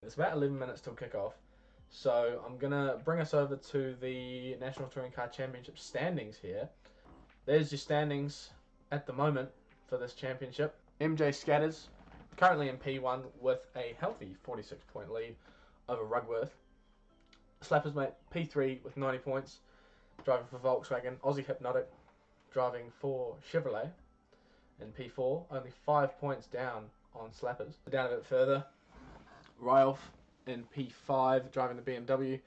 It's about 11 minutes till kickoff, so I'm going to bring us over to the National Touring Car Championship standings here. There's your standings at the moment for this championship. MJ Scatters, currently in P1 with a healthy 46-point lead over Rugworth. Slappers Mate, P3 with 90 points, driving for Volkswagen. Aussie Hypnotic, driving for Chevrolet in P4, only 5 points down on Slappers. Down a bit further, Ryolf in P5, driving the BMW.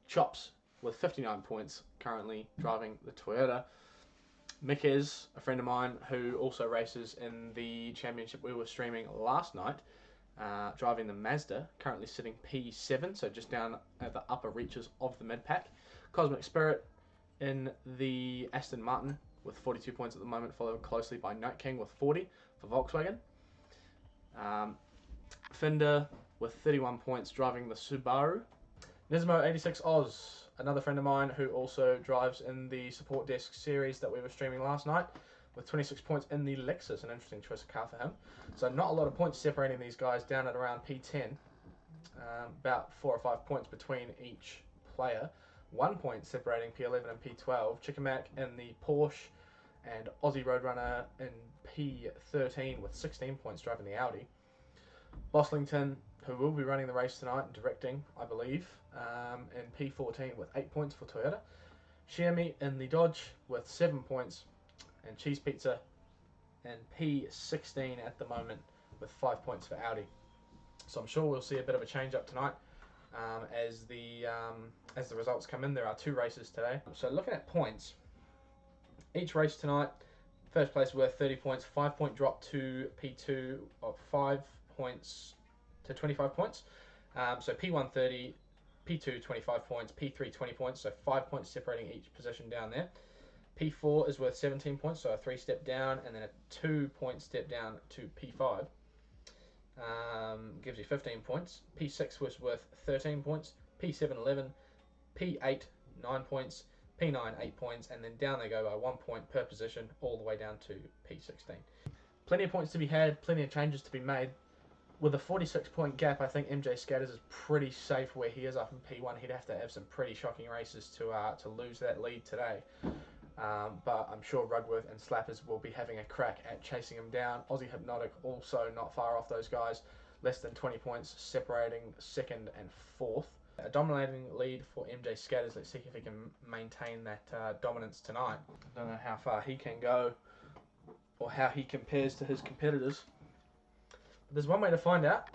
Chops with 59 points, currently driving the Toyota. Mick is a friend of mine who also races in the championship we were streaming last night, driving the Mazda, currently sitting P7, so just down at the upper reaches of the mid-pack. Cosmic Spirit in the Aston Martin with 42 points at the moment, followed closely by Night King with 40 for Volkswagen. Fender with 31 points, driving the Subaru. Nismo86 Oz, another friend of mine who also drives in the Support Desk series that we were streaming last night, with 26 points in the Lexus, an interesting choice of car for him. So not a lot of points separating these guys, down at around P10. About 4 or 5 points between each player. 1 point separating P11 and P12. Chickamak in the Porsche and Aussie Roadrunner in P13 with 16 points, driving the Audi. Boslington, who will be running the race tonight and directing, I believe, in P14 with 8 points for Toyota. Xiaomi in the Dodge with 7 points, and Cheese Pizza in P16 at the moment with 5 points for Audi. So I'm sure we'll see a bit of a change up tonight as the results come in. There are 2 races today. So looking at points, each race tonight, first place worth 30 points, 5 point drop to P2 of 5 points to 25 points. So P1 30, P2 25 points, P3 20 points, so 5 points separating each position down there. P4 is worth 17 points, so a 3 step down, and then a 2 point step down to P5. Gives you 15 points. P6 was worth 13 points, P7 11, P8 9 points, P9 8 points, and then down they go by 1 point per position all the way down to P16. Plenty of points to be had, plenty of changes to be made. With a 46-point gap, I think MJ Scatters is pretty safe where he is up in P1. He'd have to have some pretty shocking races to lose that lead today. But I'm sure Rugworth and Slappers will be having a crack at chasing him down. Aussie Hypnotic also not far off those guys, less than 20 points separating second and fourth. A dominating lead for MJ Scatters. Let's see if he can maintain that dominance tonight. I don't know how far he can go or how he compares to his competitors. But there's one way to find out.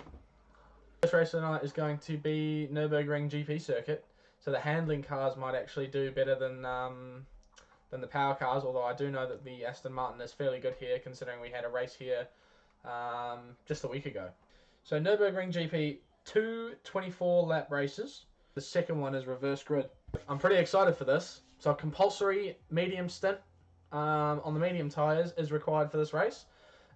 First race tonight is going to be Nurburgring GP circuit, so the handling cars might actually do better than the power cars, although I do know that the Aston Martin is fairly good here, considering we had a race here just a week ago. So Nurburgring GP, 2 24-lap races. The second one is reverse grid. I'm pretty excited for this. So a compulsory medium stint on the medium tyres is required for this race.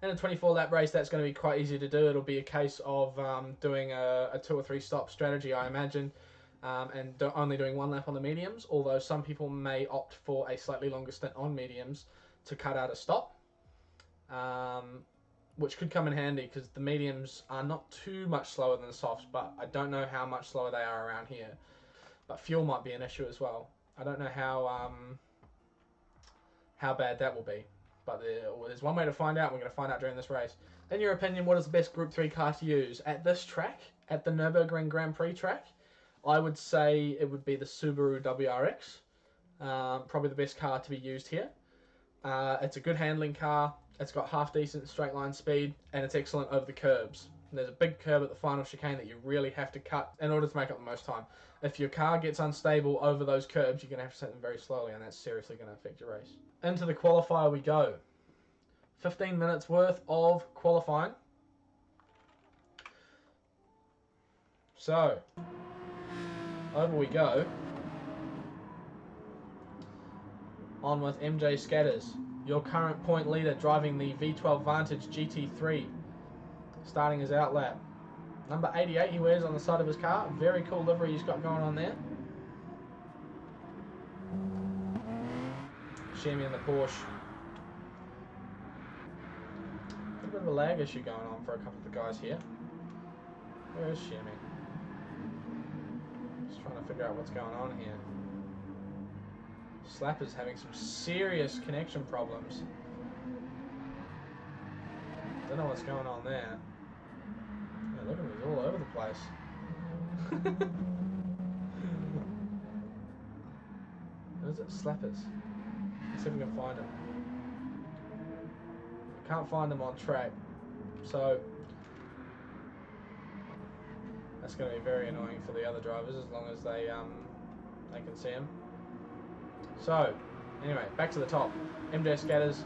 In a 24-lap race, that's going to be quite easy to do. It'll be a case of doing a 2 or 3 stop strategy, I imagine, and only doing 1 lap on the mediums, although some people may opt for a slightly longer stint on mediums to cut out a stop, which could come in handy because the mediums are not too much slower than the softs, but I don't know how much slower they are around here. But fuel might be an issue as well. I don't know how bad that will be. But there's one way to find out. We're going to find out during this race. In your opinion, what is the best Group 3 car to use? At this track, at the Nürburgring Grand Prix track, I would say it would be the Subaru WRX. Probably the best car to be used here. It's a good handling car. It's got half-decent straight-line speed, and it's excellent over the curbs. And there's a big curb at the final chicane that you really have to cut in order to make up the most time. If your car gets unstable over those curbs, you're going to have to set them very slowly, and that's seriously going to affect your race. Into the qualifier we go. 15 minutes worth of qualifying. So, over we go. On with MJ Scatters, your current point leader, driving the V12 Vantage GT3. Starting his outlap. Number 88 he wears on the side of his car. Very cool livery he's got going on there. Xiaomi in the Porsche. A bit of a lag issue going on for a couple of the guys here. Where is Xiaomi? figure out what's going on here. Slapper's having some serious connection problems. Don't know what's going on there. Yeah, look at him, he's all over the place. Who is it? Slappers. Let's see if we can find him. Can't find him on track, so that's going to be very annoying for the other drivers as long as they can see him. So anyway, back to the top. MJ Scatters,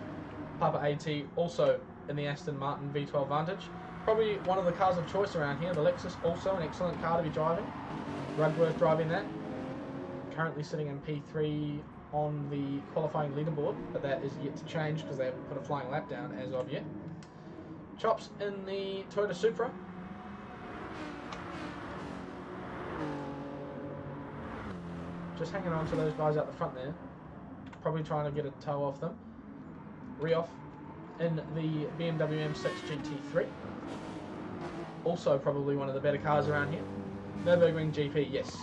Papa AT, also in the Aston Martin V12 Vantage. Probably one of the cars of choice around here. The Lexus, also an excellent car to be driving. Rugworth driving that. Currently sitting in P3 on the qualifying leaderboard, but that is yet to change because they haven't put a flying lap down as of yet. Chops in the Toyota Supra. Just hanging on to those guys out the front there. Probably trying to get a toe off them. Rioff in the BMW M6 GT3. Also probably one of the better cars around here. Nurburgring GP, yes.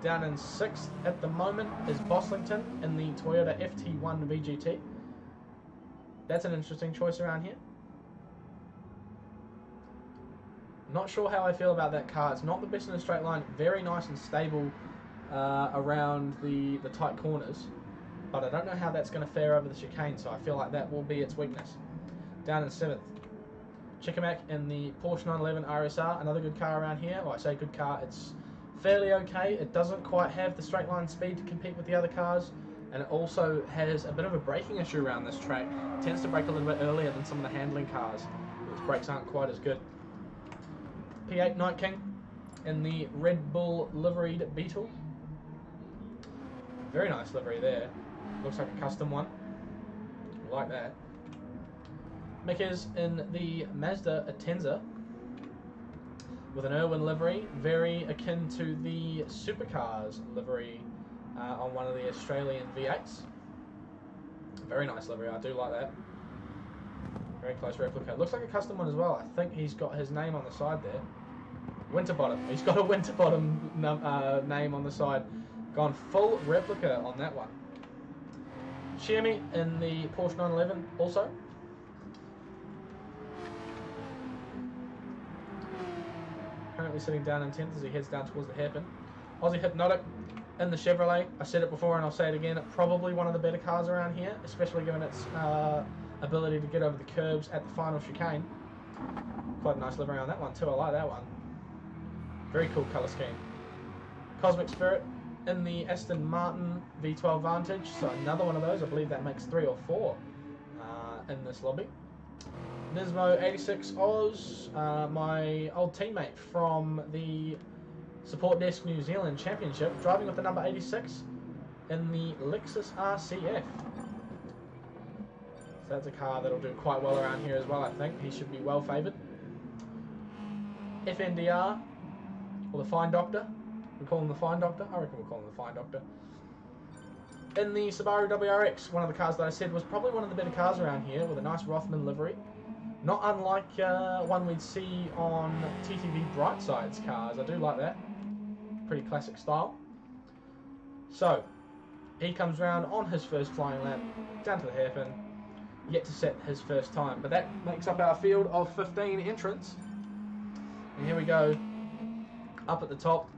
Down in 6th at the moment is Boslington in the Toyota FT1 VGT. That's an interesting choice around here. Not sure how I feel about that car. It's not the best in a straight line. Very nice and stable around the tight corners. But I don't know how that's going to fare over the chicane, so I feel like that will be its weakness. Down in 7th. Chickamak in the Porsche 911 RSR. Another good car around here. Well, I say good car. It's fairly okay. It doesn't quite have the straight line speed to compete with the other cars, and it also has a bit of a braking issue around this track. It tends to brake a little bit earlier than some of the handling cars. Its brakes aren't quite as good. P8 Night King in the Red Bull liveried Beetle. Very nice livery there. Looks like a custom one. Like that. Mickers in the Mazda Atenza with an Irwin livery, very akin to the Supercars livery on one of the Australian V8s. Very nice livery, I do like that. Very close replica. Looks like a custom one as well. I think he's got his name on the side there. Winterbottom. He's got a Winterbottom name on the side. Gone full replica on that one. Xiaomi in the Porsche 911 also. Currently sitting down in 10th as he heads down towards the hairpin. Aussie Hypnotic in the Chevrolet. I said it before and I'll say it again. Probably one of the better cars around here, especially given its ability to get over the curbs at the final chicane. Quite a nice livery on that one too. I like that one. Very cool colour scheme. Cosmic Spirit in the Aston Martin V12 Vantage. So another one of those. I believe that makes 3 or 4 in this lobby. Nismo 86 Oz, my old teammate from the Support Desk New Zealand Championship, driving with the number 86 in the Lexus RCF. So that's a car that'll do quite well around here as well, I think. He should be well favoured. FNDR, or the Fine Doctor. We call him the Fine Doctor? I reckon we'll call him the Fine Doctor. In the Subaru WRX, one of the cars that I said was probably one of the better cars around here, with a nice Rothman livery. Not unlike one we'd see on TTV Brightside's cars. I do like that. Pretty classic style. So, he comes round on his first flying lap, down to the hairpin, yet to set his first time. But that makes up our field of 15 entrants. And here we go, up at the top.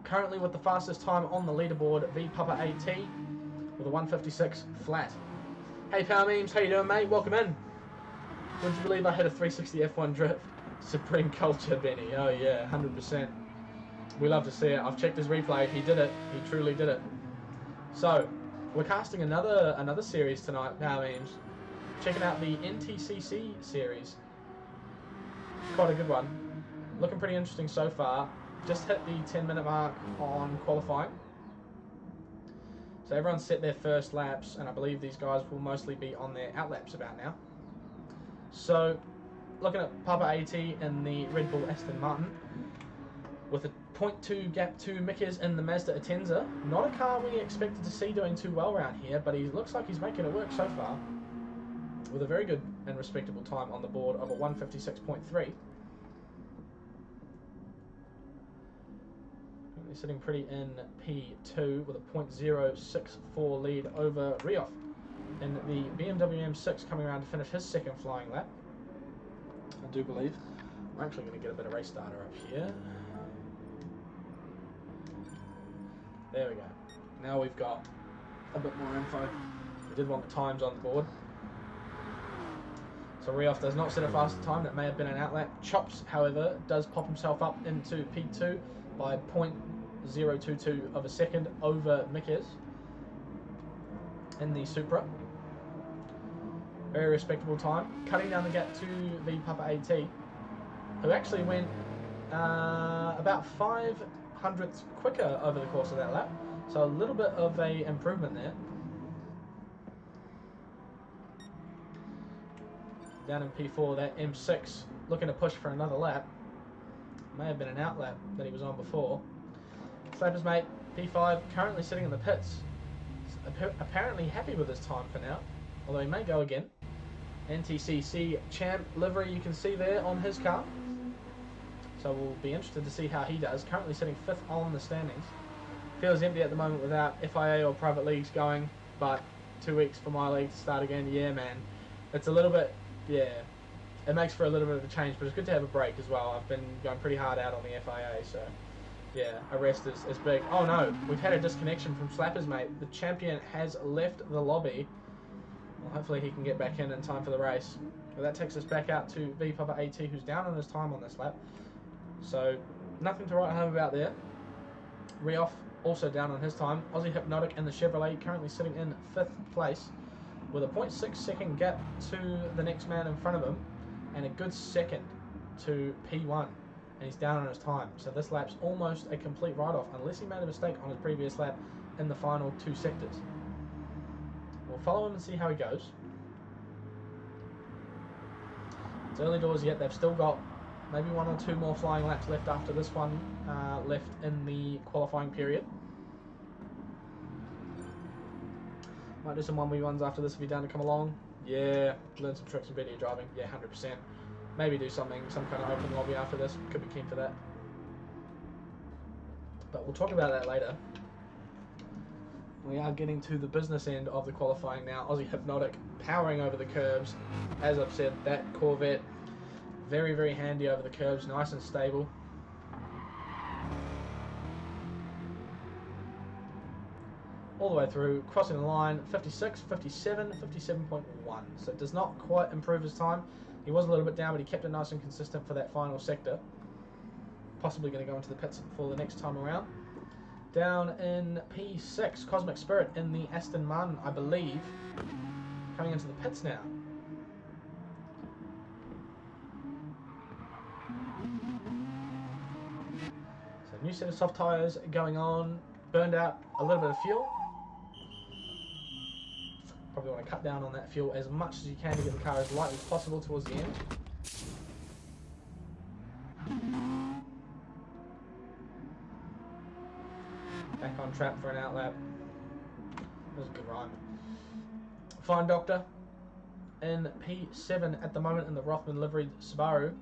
Currently with the fastest time on the leaderboard, V Papa AT, with a 156 flat. Hey Power Memes, how you doing mate? Welcome in. Would you believe I had a 360 F1 drift? Supreme culture, Benny. Oh yeah, 100%. We love to see it. I've checked his replay. He did it. He truly did it. So, we're casting another series tonight, Power Memes. Checking out the NTCC series. Quite a good one. Looking pretty interesting so far. Just hit the 10-minute mark on qualifying. So everyone's set their first laps, and I believe these guys will mostly be on their outlaps about now. So, looking at Papa AT in the Red Bull Aston Martin, with a 0.2 gap to Mickers in the Mazda Atenza. Not a car we expected to see doing too well around here, but he looks like he's making it work so far, with a very good and respectable time on the board of a 156.3. He's sitting pretty in P2 with a .064 lead over Rioff in the BMW M6, coming around to finish his second flying lap, I do believe. I'm actually going to get a bit of race data up here. There we go. Now we've got a bit more info. We did want the times on the board. So Rioff does not set a faster time. That may have been an outlap. Chops, however, does pop himself up into P2 by .022 of a second over Miquez in the Supra. Very respectable time. Cutting down the gap to the Papa AT, who actually went about 0.05 quicker over the course of that lap. So a little bit of a improvement there. Down in P4, that M6 looking to push for another lap. May have been an out lap that he was on before. Slapper's mate, P5, currently sitting in the pits. Apparently happy with his time for now, although he may go again. NTCC Champ livery you can see there on his car. So we'll be interested to see how he does. Currently sitting 5th on the standings. Feels empty at the moment without FIA or private leagues going, but 2 weeks for my league to start again. Yeah, man. It's a little bit, yeah, it makes for a little bit of a change, but it's good to have a break as well. I've been going pretty hard out on the FIA, so yeah, a rest is big. Oh no, we've had a disconnection from Slappers, mate. The champion has left the lobby. Well, hopefully he can get back in time for the race. Well, that takes us back out to V Papa AT, who's down on his time on this lap. So nothing to write home about there. Rioff also down on his time. Aussie Hypnotic in the Chevrolet currently sitting in 5th place with a 0.6 second gap to the next man in front of him and a good second to P1, and he's down on his time. So this lap's almost a complete write-off unless he made a mistake on his previous lap in the final 2 sectors. We'll follow him and see how he goes. It's early doors yet. They've still got maybe 1 or 2 more flying laps left after this one left in the qualifying period. Might do some 1v1s after this if you're down to come along. Yeah, learn some tricks in video driving. Yeah, 100%. Maybe do something, some kind of open lobby after this. Could be keen for that. But we'll talk about that later. We are getting to the business end of the qualifying now. Aussie Hypnotic powering over the curbs. As I've said, that Corvette, very, very handy over the curbs, nice and stable. All the way through, crossing the line, 56, 57, 57.1. So it does not quite improve his time. He was a little bit down, but he kept it nice and consistent for that final sector. Possibly going to go into the pits for the next time around. Down in P6, Cosmic Spirit in the Aston Martin, I believe. Coming into the pits now. So new set of soft tyres going on. Burned out a little bit of fuel. Probably want to cut down on that fuel as much as you can to get the car as light as possible towards the end. Back on track for an outlap. That was a good rhyme. Fine Doctor in P7 at the moment in the Rothman liveried Subaru.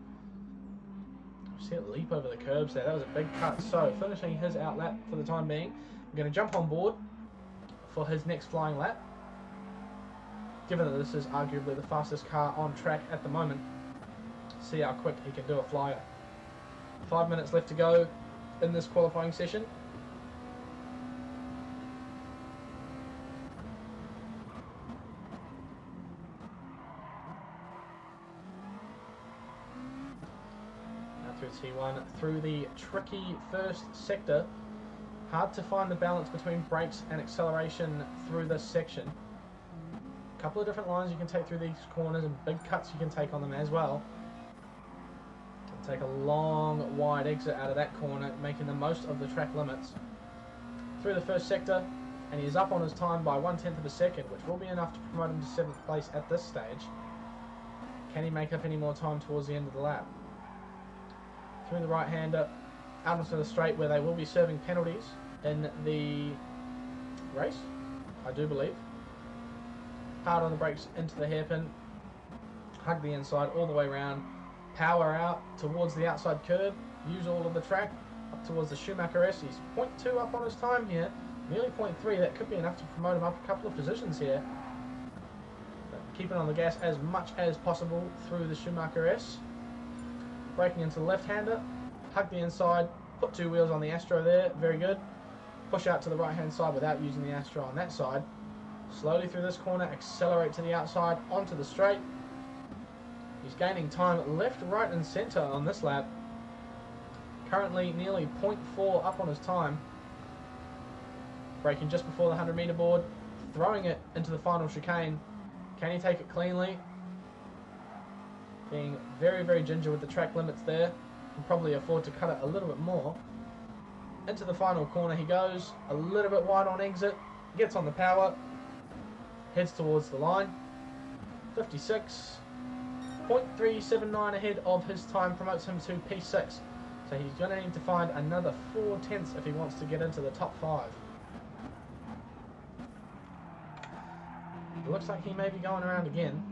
See it leap over the curbs there. That was a big cut. So finishing his outlap for the time being. I'm going to jump on board for his next flying lap. Given that this is arguably the fastest car on track at the moment, see how quick he can do a flyer. 5 minutes left to go in this qualifying session. Now through T1, through the tricky first sector. Hard to find the balance between brakes and acceleration through this section. A couple of different lines you can take through these corners and big cuts you can take on them as well. You can take a long wide exit out of that corner, making the most of the track limits. Through the first sector, and he's up on his time by 1/10 of a second, which will be enough to promote him to 7th place at this stage. Can he make up any more time towards the end of the lap? Through the right-hander, out onto the straight where they will be serving penalties in the race, I do believe. Hard on the brakes into the hairpin, hug the inside all the way around, power out towards the outside curb, use all of the track, up towards the Schumacher S. He's 0.2 up on his time here, nearly 0.3. That could be enough to promote him up a couple of positions here. But keeping on the gas as much as possible through the Schumacher S. Braking into the left-hander, hug the inside, put 2 wheels on the Astro there, very good. Push out to the right-hand side without using the Astro on that side. Slowly through this corner, accelerate to the outside, onto the straight. He's gaining time left, right and centre on this lap. Currently nearly 0.4 up on his time. Braking just before the 100 metre board, throwing it into the final chicane. Can he take it cleanly? Being very, very ginger with the track limits there. Can probably afford to cut it a little bit more. Into the final corner he goes, a little bit wide on exit, gets on the power, heads towards the line. 56.379 ahead of his time, promotes him to P6. So he's going to need to find another 4 tenths if he wants to get into the top 5. It looks like he may be going around again.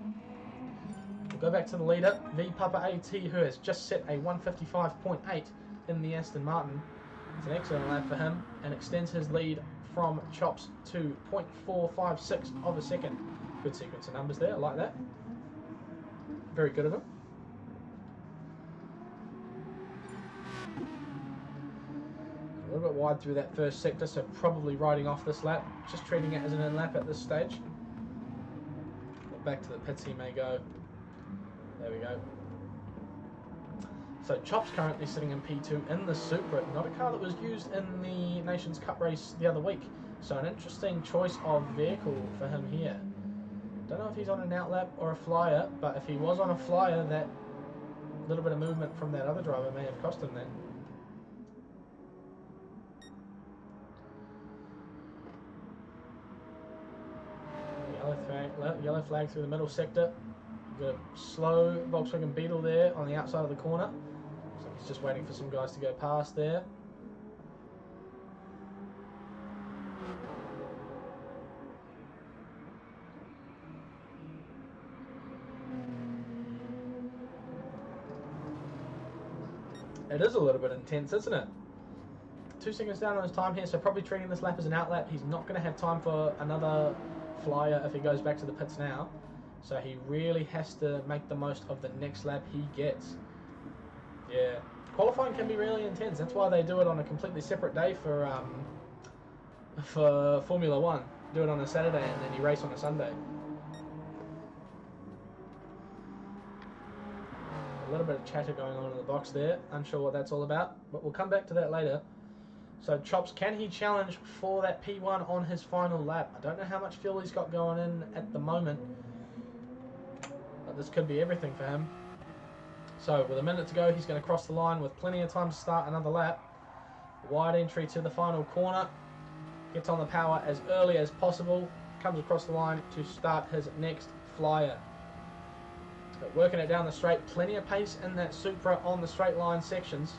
We'll go back to the leader, V Papa AT, who has just set a 155.8 in the Aston Martin. It's an excellent lap for him and extends his lead from Chops to 0.456 of a second. Good sequence of numbers there, I like that. Very good of him. A little bit wide through that first sector, so probably riding off this lap. Just treating it as an in lap at this stage. Back to the pits he may go. There we go. So Chops currently sitting in P2 in the Supra, not a car that was used in the Nations Cup race the other week. So an interesting choice of vehicle for him here. Don't know if he's on an outlap or a flyer, but if he was on a flyer, that little bit of movement from that other driver may have cost him that. Yellow flag through the middle sector. Got a slow Volkswagen Beetle there on the outside of the corner. So he's just waiting for some guys to go past there. It is a little bit intense, isn't it? 2 seconds down on his time here, so probably treating this lap as an outlap. He's not going to have time for another flyer if he goes back to the pits now. So he really has to make the most of the next lap he gets. Yeah, qualifying can be really intense. That's why they do it on a completely separate day for Formula 1. Do it on a Saturday and then you race on a Sunday. A little bit of chatter going on in the box there. Unsure what that's all about, but we'll come back to that later. So Chops, can he challenge for that P1 on his final lap? I don't know how much fuel he's got going in at the moment, but this could be everything for him. So with a minute to go, he's going to cross the line with plenty of time to start another lap. Wide entry to the final corner. Gets on the power as early as possible. Comes across the line to start his next flyer. But working it down the straight, plenty of pace in that Supra on the straight line sections.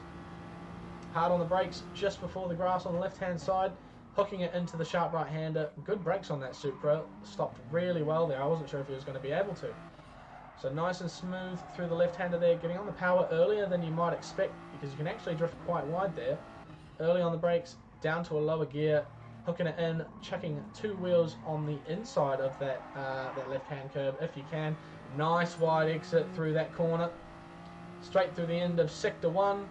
Hard on the brakes just before the grass on the left-hand side, hooking it into the sharp right-hander. Good brakes on that Supra, stopped really well there. I wasn't sure if he was going to be able to. So nice and smooth through the left-hander there, getting on the power earlier than you might expect because you can actually drift quite wide there. Early on the brakes, down to a lower gear, hooking it in, chucking 2 wheels on the inside of that, that left-hand curve if you can. Nice wide exit through that corner. Straight through the end of Sector 1.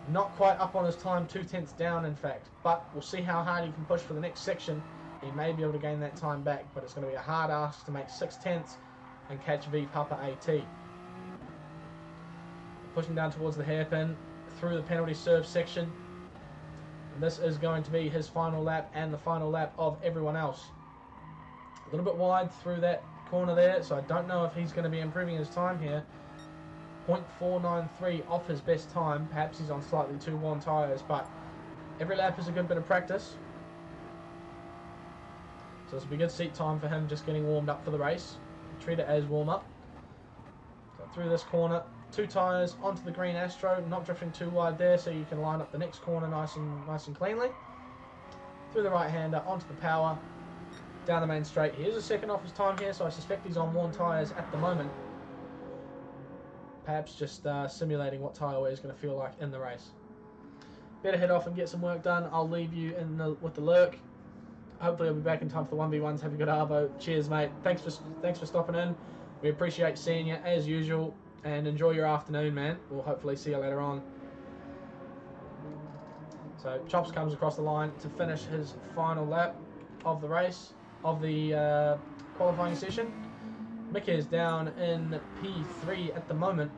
Not quite up on his time, 2 tenths down in fact, but we'll see how hard he can push for the next section. He may be able to gain that time back, but it's going to be a hard ask to make 6 tenths and catch V Papa AT. Pushing down towards the hairpin, through the penalty serve section. And this is going to be his final lap and the final lap of everyone else. A little bit wide through that corner there, so I don't know if he's going to be improving his time here. 0.493 off his best time. Perhaps he's on slightly too worn tyres, but every lap is a good bit of practice. So this will be good seat time for him, just getting warmed up for the race. Treat it as warm-up. So through this corner, 2 tyres onto the green Astro, not drifting too wide there, so you can line up the next corner nice and cleanly. Through the right-hander, onto the power, down the main straight. He is a second off his time here, so I suspect he's on worn tyres at the moment. Perhaps just simulating what tyre wear is going to feel like in the race. better head off and get some work done. I'll leave you with the lurk. Hopefully I'll be back in time for the 1v1s. Have a good arvo. Cheers, mate. Thanks for stopping in. We appreciate seeing you as usual, and enjoy your afternoon, man. We'll hopefully see you later on. So Chops comes across the line to finish his final lap of the race, of the qualifying session. Mick is down in P3 at the moment.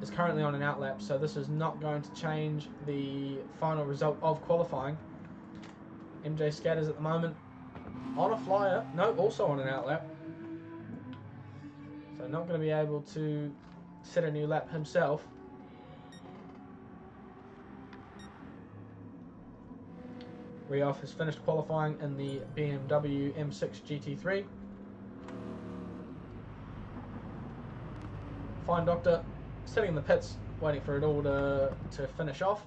Is currently on an outlap, so this is not going to change the final result of qualifying. MJ Scatters at the moment on a flyer, no, also on an outlap. So not going to be able to set a new lap himself. Rioff has finished qualifying in the BMW M6 GT3. Fine Doctor sitting in the pits, waiting for it all to finish off.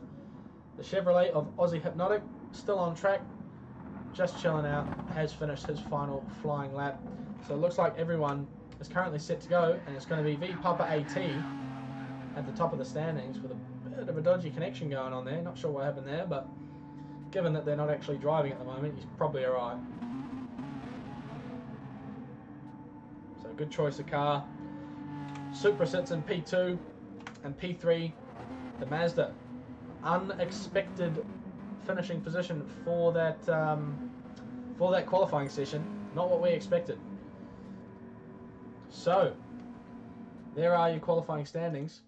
The Chevrolet of Aussie Hypnotic still on track, just chilling out, has finished his final flying lap. So it looks like everyone is currently set to go, and it's going to be V Papa AT at the top of the standings with a bit of a dodgy connection going on there. Not sure what happened there, but given that they're not actually driving at the moment, he's probably alright. So good choice of car. Supra sits in P2 and P3. The Mazda, unexpected finishing position for that qualifying session. Not what we expected. So there are your qualifying standings.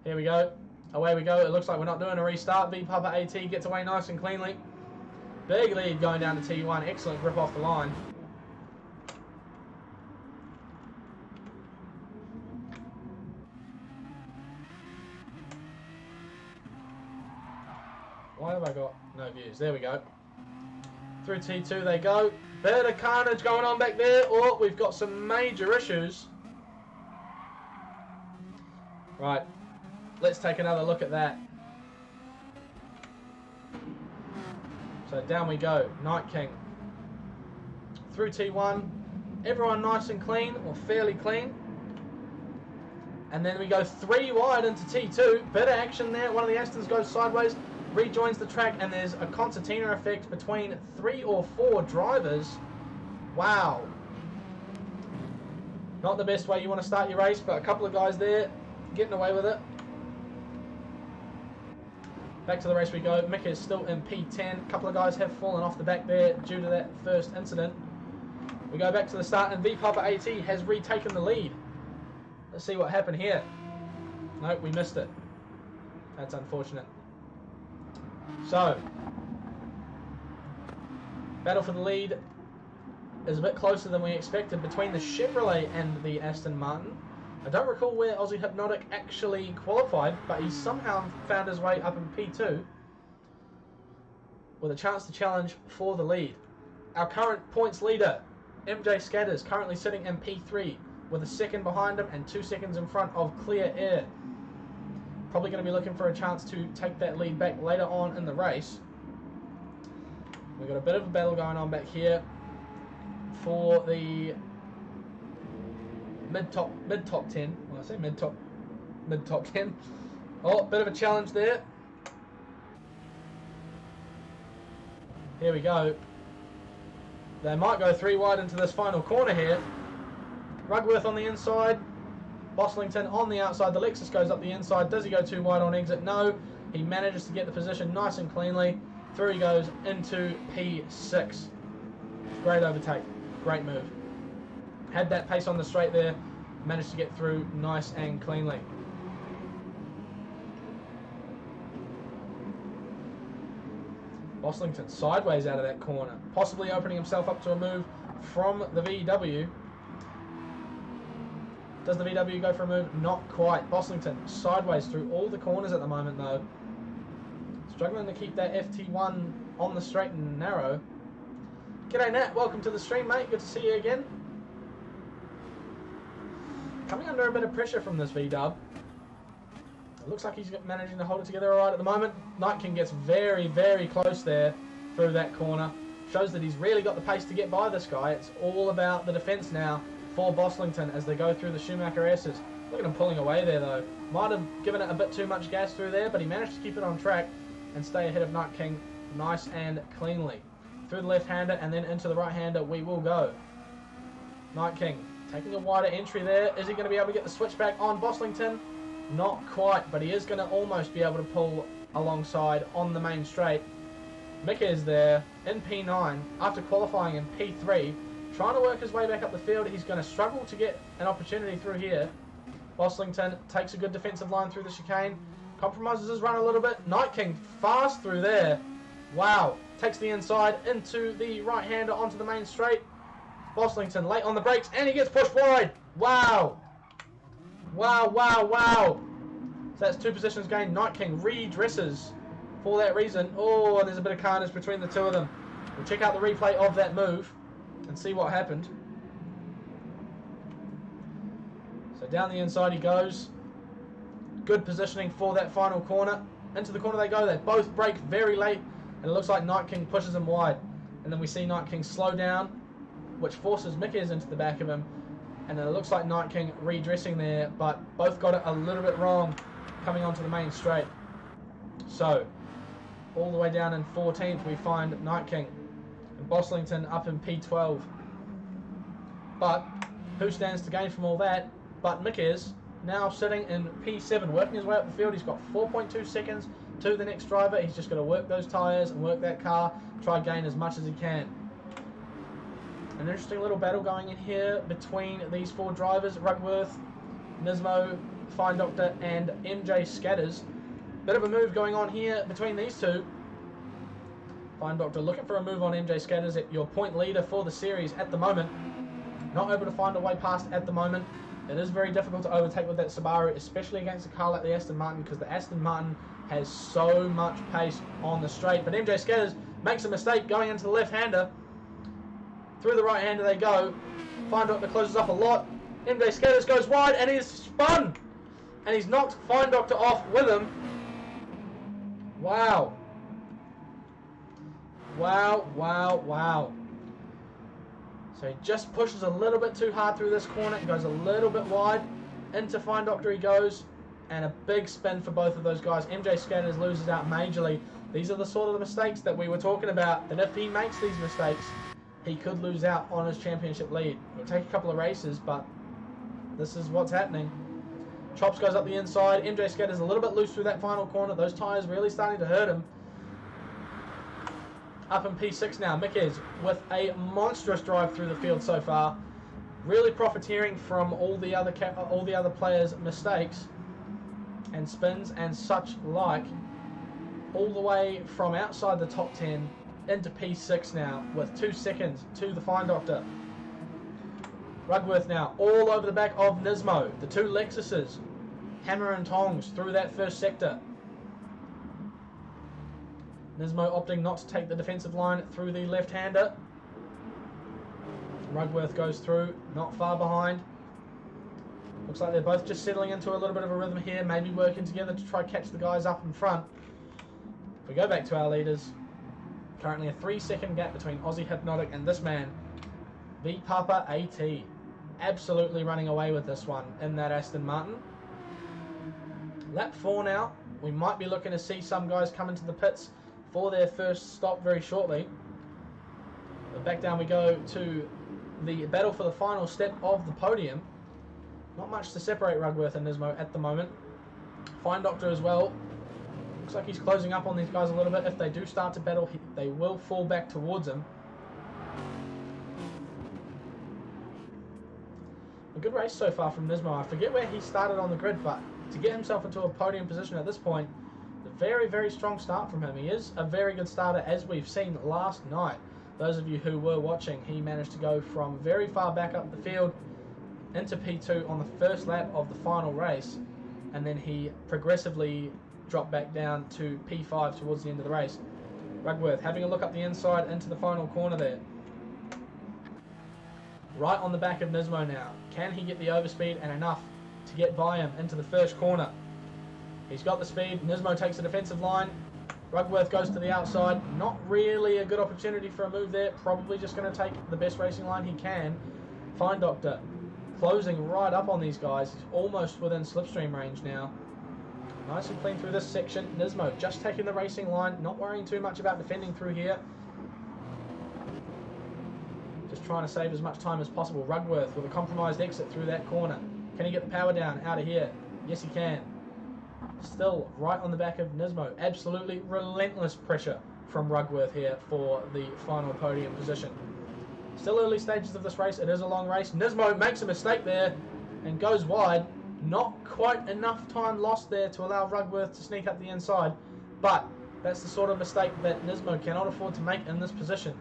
Here we go. Away we go. It looks like we're not doing a restart. V Papa AT gets away nice and cleanly. Big lead going down to T1. Excellent grip off the line. Why have I got no views? There we go. Through T2 they go. Bit of carnage going on back there. Oh, we've got some major issues. Right. Let's take another look at that. So down we go. Night King. Through T1. Everyone nice and clean, or fairly clean. And then we go 3 wide into T2. Bit of action there. One of the Astons goes sideways, rejoins the track, and there's a concertina effect between 3 or 4 drivers. Wow. Not the best way you want to start your race, but a couple of guys there getting away with it. Back to the race we go. Mick is still in P10. A couple of guys have fallen off the back there due to that first incident. We go back to the start, and V Papa AT has retaken the lead. Let's see what happened here. Nope, we missed it. That's unfortunate. So, battle for the lead is a bit closer than we expected between the Chevrolet and the Aston Martin. I don't recall where Aussie Hypnotic actually qualified, but he somehow found his way up in P2 with a chance to challenge for the lead. Our current points leader, MJ Scatters, currently sitting in P3 with a second behind him and 2 seconds in front of Clear Air. Probably going to be looking for a chance to take that lead back later on in the race. We've got a bit of a battle going on back here for the mid top 10. Well, I say mid top 10. Oh, bit of a challenge there. Here we go. They might go 3 wide into this final corner here. Rugworth on the inside. Boslington on the outside. The Lexus goes up the inside. Does he go 2 wide on exit? No. He manages to get the position nice and cleanly. Through he goes into P6. Great overtake. Great move. Had that pace on the straight there. Managed to get through nice and cleanly. Boslington sideways out of that corner. Possibly opening himself up to a move from the VW. Does the VW go for a move? Not quite. Boslington sideways through all the corners at the moment though. Struggling to keep that FT1 on the straight and narrow. G'day Nat, welcome to the stream mate. Good to see you again. Coming under a bit of pressure from this V-dub. It looks like he's managing to hold it together alright at the moment. Night King gets very, very close there through that corner. Shows that he's really got the pace to get by this guy. It's all about the defence now for Boslington as they go through the Schumacher S's. Look at him pulling away there though. Might have given it a bit too much gas through there, but he managed to keep it on track and stay ahead of Night King nice and cleanly. Through the left-hander and then into the right-hander we will go. Night King taking a wider entry there. Is he going to be able to get the switchback on Boslington? Not quite, but he is going to almost be able to pull alongside on the main straight. Mick is there in P9 after qualifying in P3, trying to work his way back up the field. He's going to struggle to get an opportunity through here. Boslington takes a good defensive line through the chicane, compromises his run a little bit. Night King fast through there. Wow, takes the inside into the right-hander onto the main straight. Boslington late on the brakes and he gets pushed wide. Wow. Wow, wow, wow. So that's 2 positions gained. Night King redresses for that reason. Oh, and there's a bit of carnage between the 2 of them. We'll check out the replay of that move and see what happened. So down the inside he goes. Good positioning for that final corner. Into the corner they go. They both brake very late. And it looks like Night King pushes him wide. And then we see Night King slow down, which forces Mickers into the back of him. And then it looks like Night King redressing there, but both got it a little bit wrong coming onto the main straight. So, all the way down in 14th we find Night King. And Boslington up in P12. But, who stands to gain from all that? But Mickers, now sitting in P7, working his way up the field. He's got 4.2 seconds to the next driver. He's just got to work those tyres and work that car, try to gain as much as he can. An interesting little battle going in here between these 4 drivers, Rugworth, Nismo, Fine Doctor and MJ Scatters. Bit of a move going on here between these 2. Fine Doctor looking for a move on MJ Scatters, at your point leader for the series at the moment. Not able to find a way past at the moment. It is very difficult to overtake with that Subaru, especially against a car like the Aston Martin, because the Aston Martin has so much pace on the straight. But MJ Scatters makes a mistake going into the left-hander. Through the right-hander they go. Fine Doctor closes up a lot. MJ Scatters goes wide and he's spun. And he's knocked Fine Doctor off with him. Wow. Wow, wow, wow. So he just pushes a little bit too hard through this corner. He goes a little bit wide. Into Fine Doctor he goes. And a big spin for both of those guys. MJ Scatters loses out majorly. These are the sort of mistakes that we were talking about. That if he makes these mistakes, he could lose out on his championship lead. It'll take a couple of races, but this is what's happening. Chops goes up the inside. MJ Scatters a little bit loose through that final corner. Those tyres really starting to hurt him. Up in P6 now. Mickers with a monstrous drive through the field so far. Really profiteering from all the other players' mistakes and spins and such like. All the way from outside the top 10 into P6 now with 2 seconds to the Fine Doctor. Rugworth now all over the back of Nismo. The 2 Lexuses hammer and tongs through that first sector. Nismo opting not to take the defensive line through the left-hander. Rugworth goes through, not far behind. Looks like they're both just settling into a little bit of a rhythm here, maybe working together to try catch the guys up in front. If we go back to our leaders, currently a 3-second gap between Aussie Hypnotic and this man, V Papa AT. Absolutely running away with this one in that Aston Martin. Lap 4 now. We might be looking to see some guys come into the pits for their first stop very shortly. But back down we go to the battle for the final step of the podium. Not much to separate Rugworth and Nismo at the moment. Fine Doctor as well. Looks like he's closing up on these guys a little bit. If they do start to battle, they will fall back towards him. A good race so far from Nismo. I forget where he started on the grid, but to get himself into a podium position at this point, a very, very strong start from him. He is a very good starter, as we've seen last night. Those of you who were watching, he managed to go from very far back up the field into P2 on the first lap of the final race, and then he progressively dropped back down to P5 towards the end of the race. Rugworth having a look up the inside into the final corner there. Right on the back of Nismo now. Can he get the overspeed and enough to get by him into the first corner? He's got the speed. Nismo takes the defensive line. Rugworth goes to the outside. Not really a good opportunity for a move there. Probably just going to take the best racing line he can. Fine Doctor closing right up on these guys. He's almost within slipstream range now. Nice and clean through this section. Nismo just taking the racing line, not worrying too much about defending through here. Just trying to save as much time as possible. Rugworth with a compromised exit through that corner. Can he get the power down out of here? Yes, he can. Still right on the back of Nismo. Absolutely relentless pressure from Rugworth here for the final podium position. Still early stages of this race. It is a long race. Nismo makes a mistake there and goes wide. Not quite enough time lost there to allow Rugworth to sneak up the inside, but that's the sort of mistake that Nismo cannot afford to make in this position.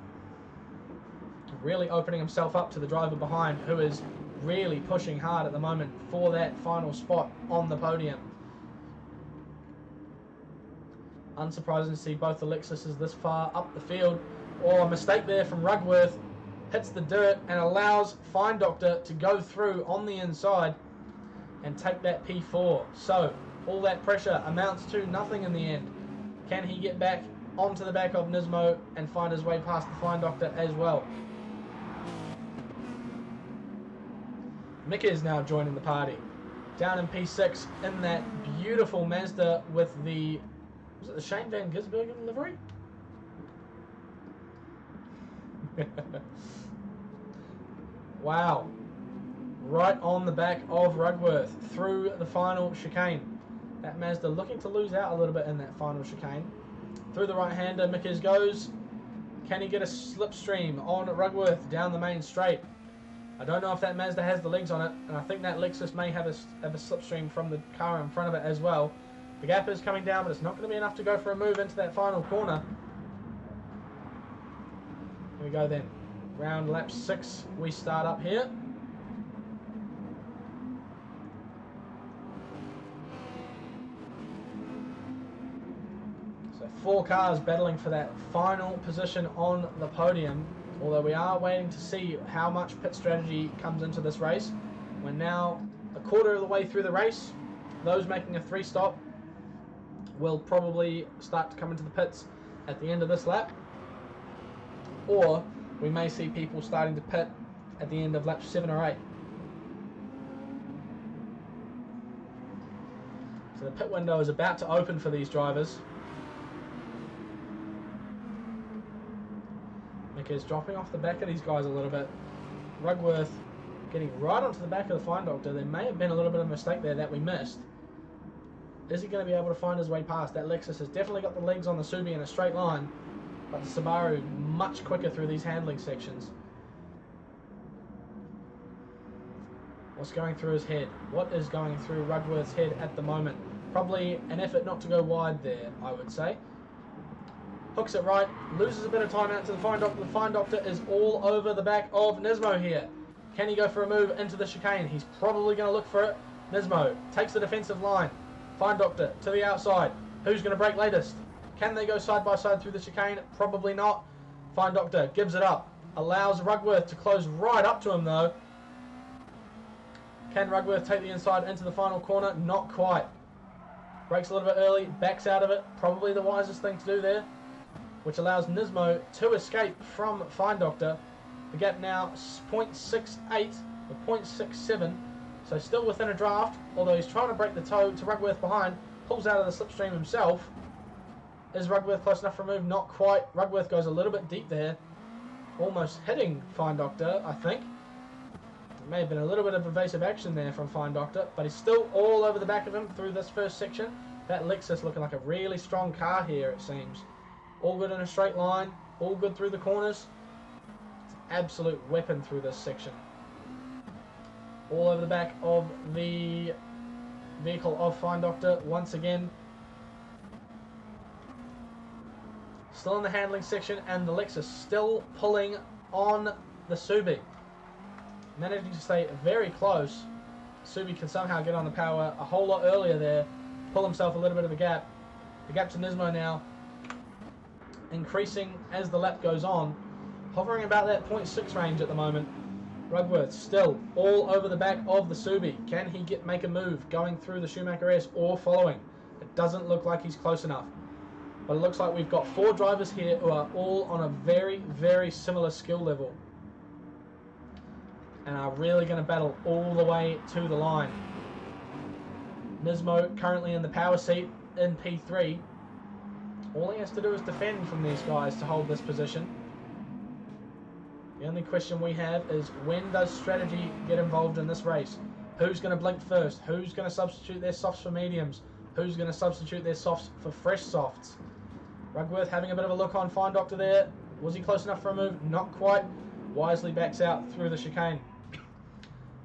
Really opening himself up to the driver behind, who is really pushing hard at the moment for that final spot on the podium. Unsurprising to see both the Lexuses this far up the field. Oh, a mistake there from Rugworth. Hits the dirt and allows Fine Doctor to go through on the inside and take that P4. So all that pressure amounts to nothing in the end. Can he get back onto the back of Nismo and find his way past the Fine Doctor as well? Mick is now joining the party. Down in P6 in that beautiful Mazda with the, was it the Shane Van Gisbergen livery? Wow. Right on the back of Rugworth through the final chicane. That Mazda looking to lose out a little bit in that final chicane. Through the right-hander, Mickers goes. Can he get a slipstream on Rugworth down the main straight? I don't know if that Mazda has the legs on it, and I think that Lexus may have a slipstream from the car in front of it as well. The gap is coming down, but it's not going to be enough to go for a move into that final corner. Here we go then. Round lap 6, we start up here. So 4 cars battling for that final position on the podium. Although we are waiting to see how much pit strategy comes into this race. We're now a quarter of the way through the race. Those making a 3-stop will probably start to come into the pits at the end of this lap. Or we may see people starting to pit at the end of lap 7 or 8. So the pit window is about to open for these drivers. Is dropping off the back of these guys a little bit. Rugworth getting right onto the back of the Fine Doctor. There may have been a little bit of a mistake there that we missed. Is he going to be able to find his way past? That Lexus has definitely got the legs on the Subi in a straight line, but the Subaru much quicker through these handling sections. What's going through his head? What is going through Rugworth's head at the moment? Probably an effort not to go wide there, I would say. Hooks it right, loses a bit of time out to the Fine Doctor. The Fine Doctor is all over the back of Nismo here. Can he go for a move into the chicane? He's probably going to look for it. Nismo takes the defensive line. Fine Doctor to the outside. Who's going to break latest? Can they go side by side through the chicane? Probably not. Fine Doctor gives it up. Allows Rugworth to close right up to him though. Can Rugworth take the inside into the final corner? Not quite. Brakes a little bit early, backs out of it. Probably the wisest thing to do there, which allows Nismo to escape from Fine Doctor. The gap now 0.68 or 0.67, so still within a draft, although he's trying to break the toe to Rugworth behind, pulls out of the slipstream himself. Is Rugworth close enough for a move? Not quite. Rugworth goes a little bit deep there, almost hitting Fine Doctor, I think. It may have been a little bit of evasive action there from Fine Doctor, but he's still all over the back of him through this first section. That Lexus looking like a really strong car here, it seems. All good in a straight line, all good through the corners. It's an absolute weapon through this section. All over the back of the vehicle of Fine Doctor once again. Still in the handling section, and the Lexus still pulling on the Subi. Managing to stay very close. Subi can somehow get on the power a whole lot earlier there, pull himself a little bit of a gap. The gap to Nismo now increasing as the lap goes on, hovering about that 0.6 range at the moment. Rugworth still all over the back of the Subi. Can he make a move going through the Schumacher S or following? It doesn't look like he's close enough. But it looks like we've got 4 drivers here who are all on a very, very similar skill level. and are really going to battle all the way to the line. Nismo currently in the power seat in P3. All he has to do is defend from these guys to hold this position. The only question we have is, when does strategy get involved in this race? Who's going to blink first? Who's going to substitute their softs for mediums? Who's going to substitute their softs for fresh softs? Rugworth having a bit of a look on Fine Doctor there. Was he close enough for a move? Not quite. Wisely backs out through the chicane.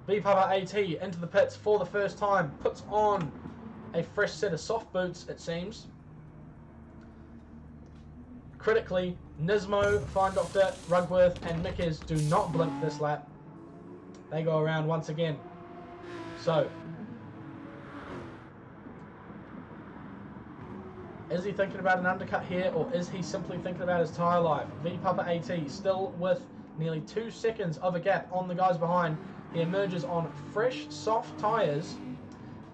V Papa AT into the pits for the first time. Puts on a fresh set of soft boots, it seems. Critically, Nismo, Fine Doctor, Rugworth and Mickers do not blink this lap. They go around once again. So, is he thinking about an undercut here, or is he simply thinking about his tyre life? V Papa AT still with nearly 2 seconds of a gap on the guys behind. He emerges on fresh, soft tyres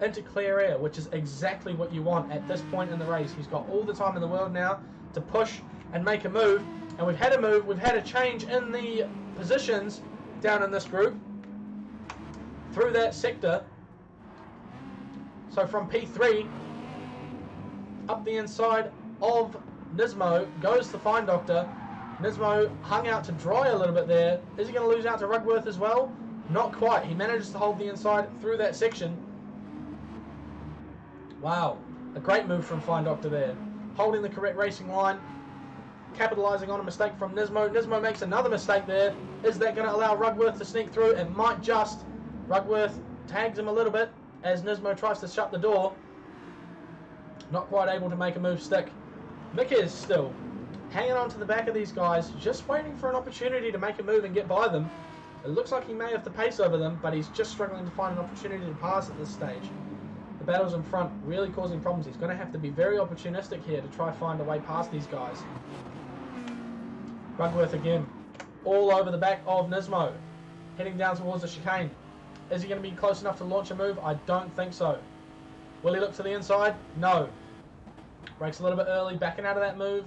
into clear air, which is exactly what you want at this point in the race. He's got all the time in the world now to push and make a move. And we've had a move, we've had a change in the positions down in this group through that sector. So from P3 up the inside of Nismo goes the Fine Doctor. Nismo hung out to dry a little bit there. Is he going to lose out to Rugworth as well? Not quite. He manages to hold the inside through that section. Wow, a great move from Fine Doctor there. Holding the correct racing line, capitalising on a mistake from Nismo. Nismo makes another mistake there. Is that going to allow Rugworth to sneak through? It might just. Rugworth tags him a little bit as Nismo tries to shut the door. Not quite able to make a move stick. Mick is still hanging on to the back of these guys, just waiting for an opportunity to make a move and get by them. It looks like he may have the pace over them, but he's just struggling to find an opportunity to pass at this stage. The battles in front really causing problems. He's going to have to be very opportunistic here to try to find a way past these guys. Rugworth again, all over the back of Nismo, heading down towards the chicane. Is he going to be close enough to launch a move? I don't think so. Will he look to the inside? No. Brakes a little bit early, backing out of that move.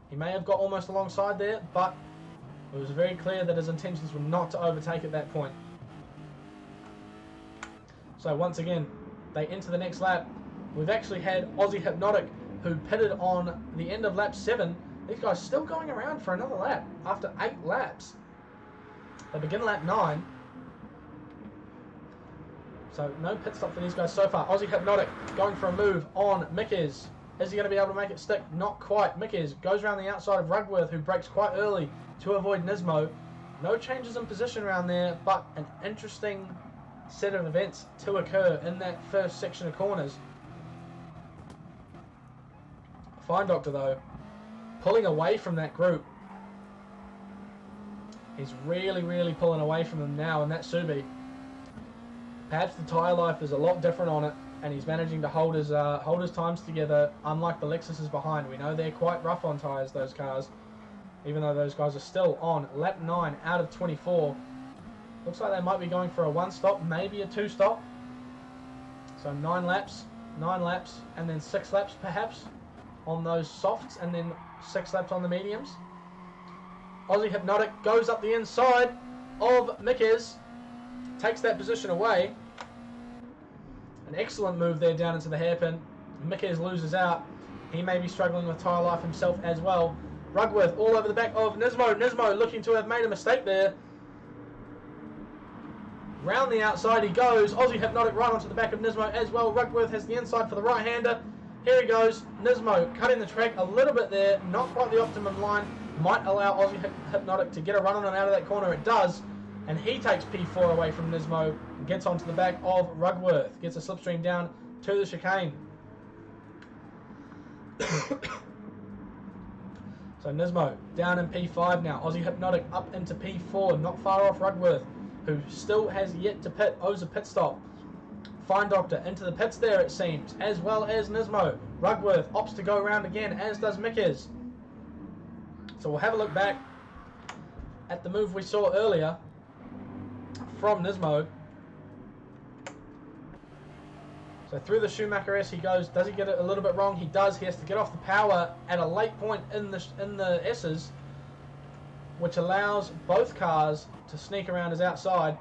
He may have got almost alongside there, but it was very clear that his intentions were not to overtake at that point. So once again, they enter the next lap. We've actually had Aussie Hypnotic, who pitted on the end of lap 7. These guys still going around for another lap after 8 laps. They begin lap 9. So no pit stop for these guys so far. Aussie Hypnotic going for a move on Mickers. Is he going to be able to make it stick? Not quite. Mickers goes around the outside of Rugworth, who breaks quite early to avoid Nismo. No changes in position around there, but an interesting set of events to occur in that first section of corners. Fine Doctor, though, pulling away from that group. He's really, really pulling away from them now in that Subi. Perhaps the tyre life is a lot different on it, and he's managing to hold his times together, unlike the Lexuses behind. We know they're quite rough on tyres, those cars, even though those guys are still on lap 9 out of 24. Looks like they might be going for a 1-stop, maybe a 2-stop. So 9 laps, and then 6 laps perhaps on those softs, and then 6 laps on the mediums. Aussie Hypnotic goes up the inside of Mickers, takes that position away. An excellent move there down into the hairpin. Mickers loses out. He may be struggling with tyre life himself as well. Rugworth all over the back of Nismo. Nismo looking to have made a mistake there. Round the outside he goes. Aussie Hypnotic right onto the back of Nismo as well. Rugworth has the inside for the right-hander. Here he goes. Nismo cutting the track a little bit there. Not quite the optimum line. Might allow Aussie Hypnotic to get a run on him out of that corner. It does. And he takes P4 away from Nismo and gets onto the back of Rugworth. Gets a slipstream down to the chicane. So Nismo down in P5 now. Aussie Hypnotic up into P4. Not far off Rugworth, who still has yet to pit, owes a pit stop. Fine Doctor into the pits there, it seems, as well as Nismo. Rugworth opts to go around again, as does Mickers. So we'll have a look back at the move we saw earlier from Nismo. So through the Schumacher S he goes. Does he get it a little bit wrong? He does. He has to get off the power at a late point in the S's, which allows both cars to sneak around his outside.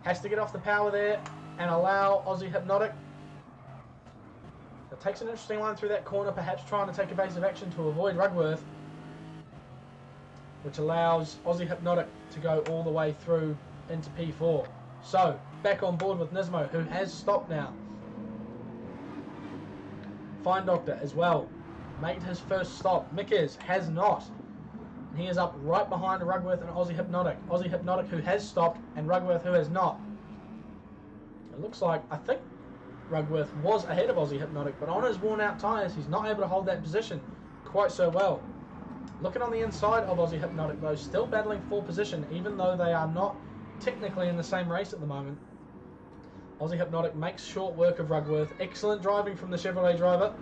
Has to get off the power there and allow Aussie Hypnotic. It takes an interesting line through that corner, perhaps trying to take evasive action to avoid Rugworth, which allows Aussie Hypnotic to go all the way through into P4. So, back on board with Nismo, who has stopped now. Fine Doctor as well, made his first stop. Mickers has not. And he is up right behind Rugworth and Aussie Hypnotic. Aussie Hypnotic who has stopped and Rugworth who has not. It looks like, I think Rugworth was ahead of Aussie Hypnotic, but on his worn out tyres, he's not able to hold that position quite so well. Looking on the inside of Aussie Hypnotic though, still battling for position, even though they are not technically in the same race at the moment. Aussie Hypnotic makes short work of Rugworth. Excellent driving from the Chevrolet driver.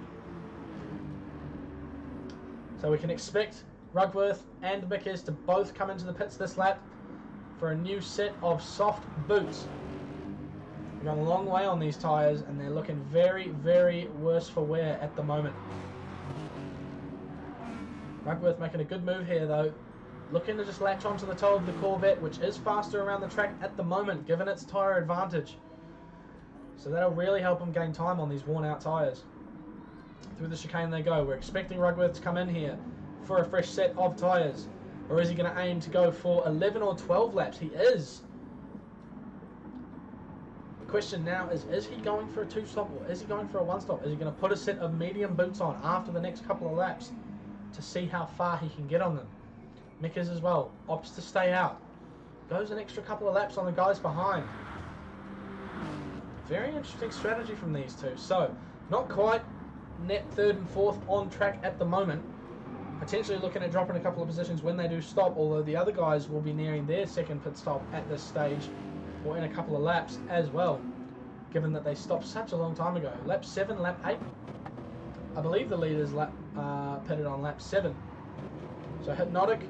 So we can expect Rugworth and Mickers to both come into the pits this lap for a new set of soft boots. We've gone a long way on these tyres and they're looking very, very worse for wear at the moment. Rugworth making a good move here though. Looking to just latch onto the toe of the Corvette, which is faster around the track at the moment, given its tyre advantage. So that'll really help him gain time on these worn out tyres. Through the chicane they go. We're expecting Rugworth to come in here for a fresh set of tyres. Or is he going to aim to go for 11 or 12 laps? He is. The question now is he going for a 2-stop or is he going for a 1-stop? Is he going to put a set of medium boots on after the next couple of laps to see how far he can get on them? Mickers as well opts to stay out. Goes an extra couple of laps on the guys behind. Very interesting strategy from these two. So, not quite net 3rd and 4th on track at the moment. Potentially looking at dropping a couple of positions when they do stop, although the other guys will be nearing their second pit stop at this stage, or in a couple of laps as well, given that they stopped such a long time ago. Lap 7, lap 8. I believe the leaders pitted on lap 7. So Hypnotic,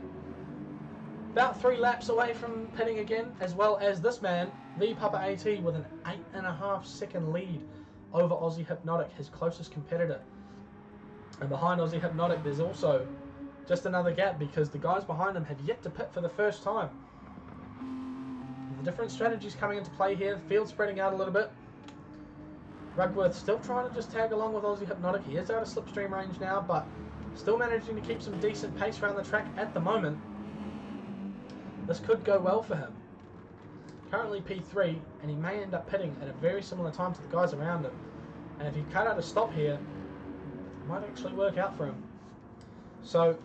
about 3 laps away from pitting again, as well as this man, V Papa AT, with an 8.5 second lead over Aussie Hypnotic, his closest competitor. And behind Aussie Hypnotic, there's also just another gap because the guys behind him have yet to pit for the first time. The different strategies coming into play here, the field spreading out a little bit. Rugworth still trying to just tag along with Aussie Hypnotic. He is out of slipstream range now, but still managing to keep some decent pace around the track at the moment. This could go well for him. Currently P3, and he may end up pitting at a very similar time to the guys around him. And if he cut out a stop here, it might actually work out for him. So,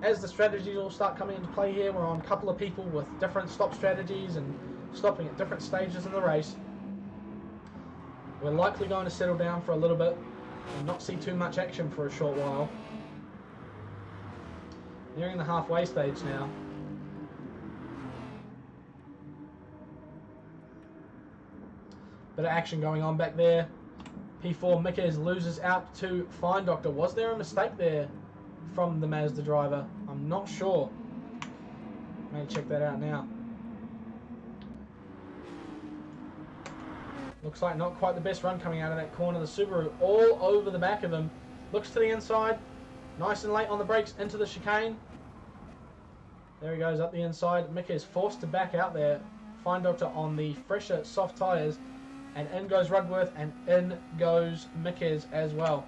as the strategies all start coming into play here, we're on a couple of people with different stop strategies and stopping at different stages in the race. We're likely going to settle down for a little bit and not see too much action for a short while. Nearing the halfway stage now. Bit of action going on back there. P4 Mickers loses out to Fine Doctor. Was there a mistake there from the Mazda driver? I'm not sure. May check that out now. Looks like not quite the best run coming out of that corner. The Subaru all over the back of him. Looks to the inside. Nice and late on the brakes into the chicane. There he goes up the inside. Mickers is forced to back out there. Fine Doctor on the fresher soft tyres. And in goes Rugworth and in goes Mickers as well.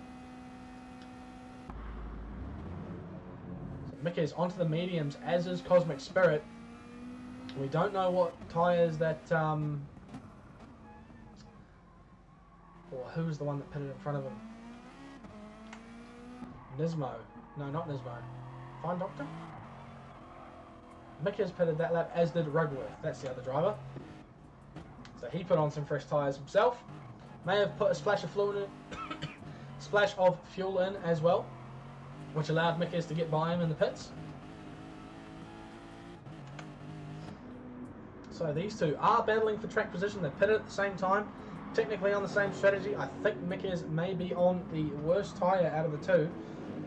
So Mickers onto the mediums, as is Cosmic Spirit. We don't know what tyres that... or who's the one that pitted in front of him? Nismo. No, not Nismo. Fine Doctor? Mickers pitted that lap, as did Rugworth. That's the other driver. So he put on some fresh tyres himself. May have put a splash of fuel in, as well, which allowed Mickers to get by him in the pits. So these two are battling for track position. They pitted at the same time, technically on the same strategy. I think Mickers may be on the worst tyre out of the two.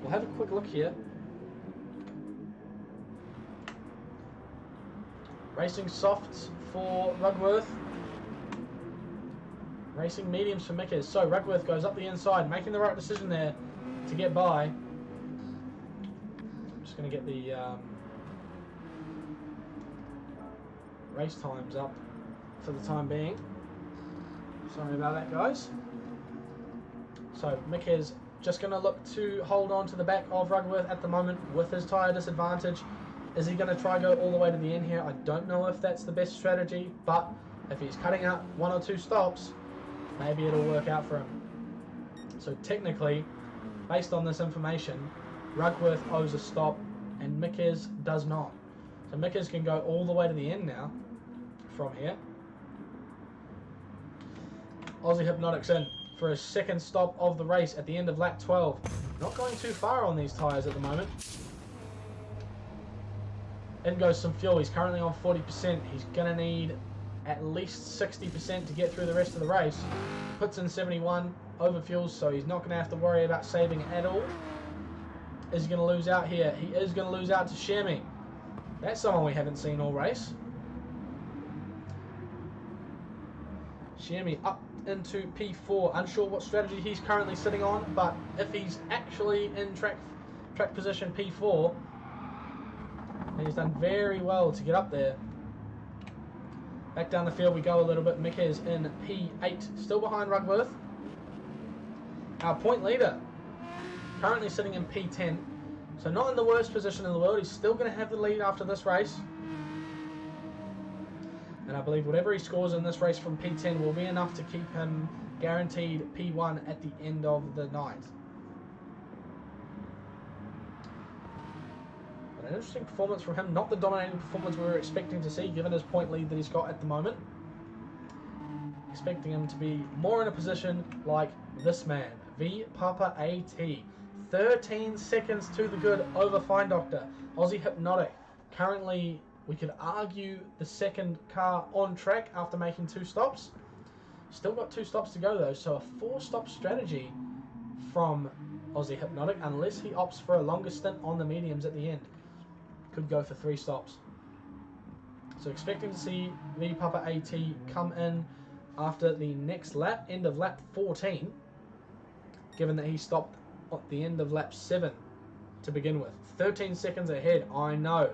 We'll have a quick look here. Racing softs for Rugworth. Racing mediums for Mickers. So Rugworth goes up the inside, making the right decision there to get by. I'm just going to get the race times up. for the time being. Sorry about that, guys. So Mick is just going to look to hold on to the back of Rugworth at the moment with his tyre disadvantage. Is he going to try go all the way to the end here? I don't know if that's the best strategy, but if he's cutting out 1 or 2 stops, maybe it'll work out for him. So technically, based on this information, Rugworth owes a stop and Mickers does not. So Mickers can go all the way to the end now from here. Aussie Hypnotic's in for his second stop of the race at the end of lap 12. Not going too far on these tyres at the moment. In goes some fuel. He's currently on 40%. He's going to need at least 60% to get through the rest of the race. Puts in 71, overfuels, so he's not going to have to worry about saving at all. Is he going to lose out here? He is going to lose out to Shermy. That's someone we haven't seen all race. Shermy up into P4. Unsure what strategy he's currently sitting on, but if he's actually in track position P4, and he's done very well to get up there. Back down the field we go a little bit. Mick is in P8, still behind Rugworth. Our point leader, currently sitting in P10, so not in the worst position in the world. He's still going to have the lead after this race. And I believe whatever he scores in this race from P10 will be enough to keep him guaranteed P1 at the end of the night. But an interesting performance from him. Not the dominating performance we were expecting to see, given his point lead that he's got at the moment. Expecting him to be more in a position like this man, V Papa AT. 13 seconds to the good over Fine Doctor. Aussie Hypnotic. Currently, we could argue the second car on track after making 2 stops. Still got 2 stops to go though, so a 4-stop strategy from Aussie Hypnotic, unless he opts for a longer stint on the mediums at the end. Could go for 3 stops. So expecting to see V Papa AT come in after the next lap, end of lap 14, given that he stopped at the end of lap 7 to begin with. 13 seconds ahead, I know.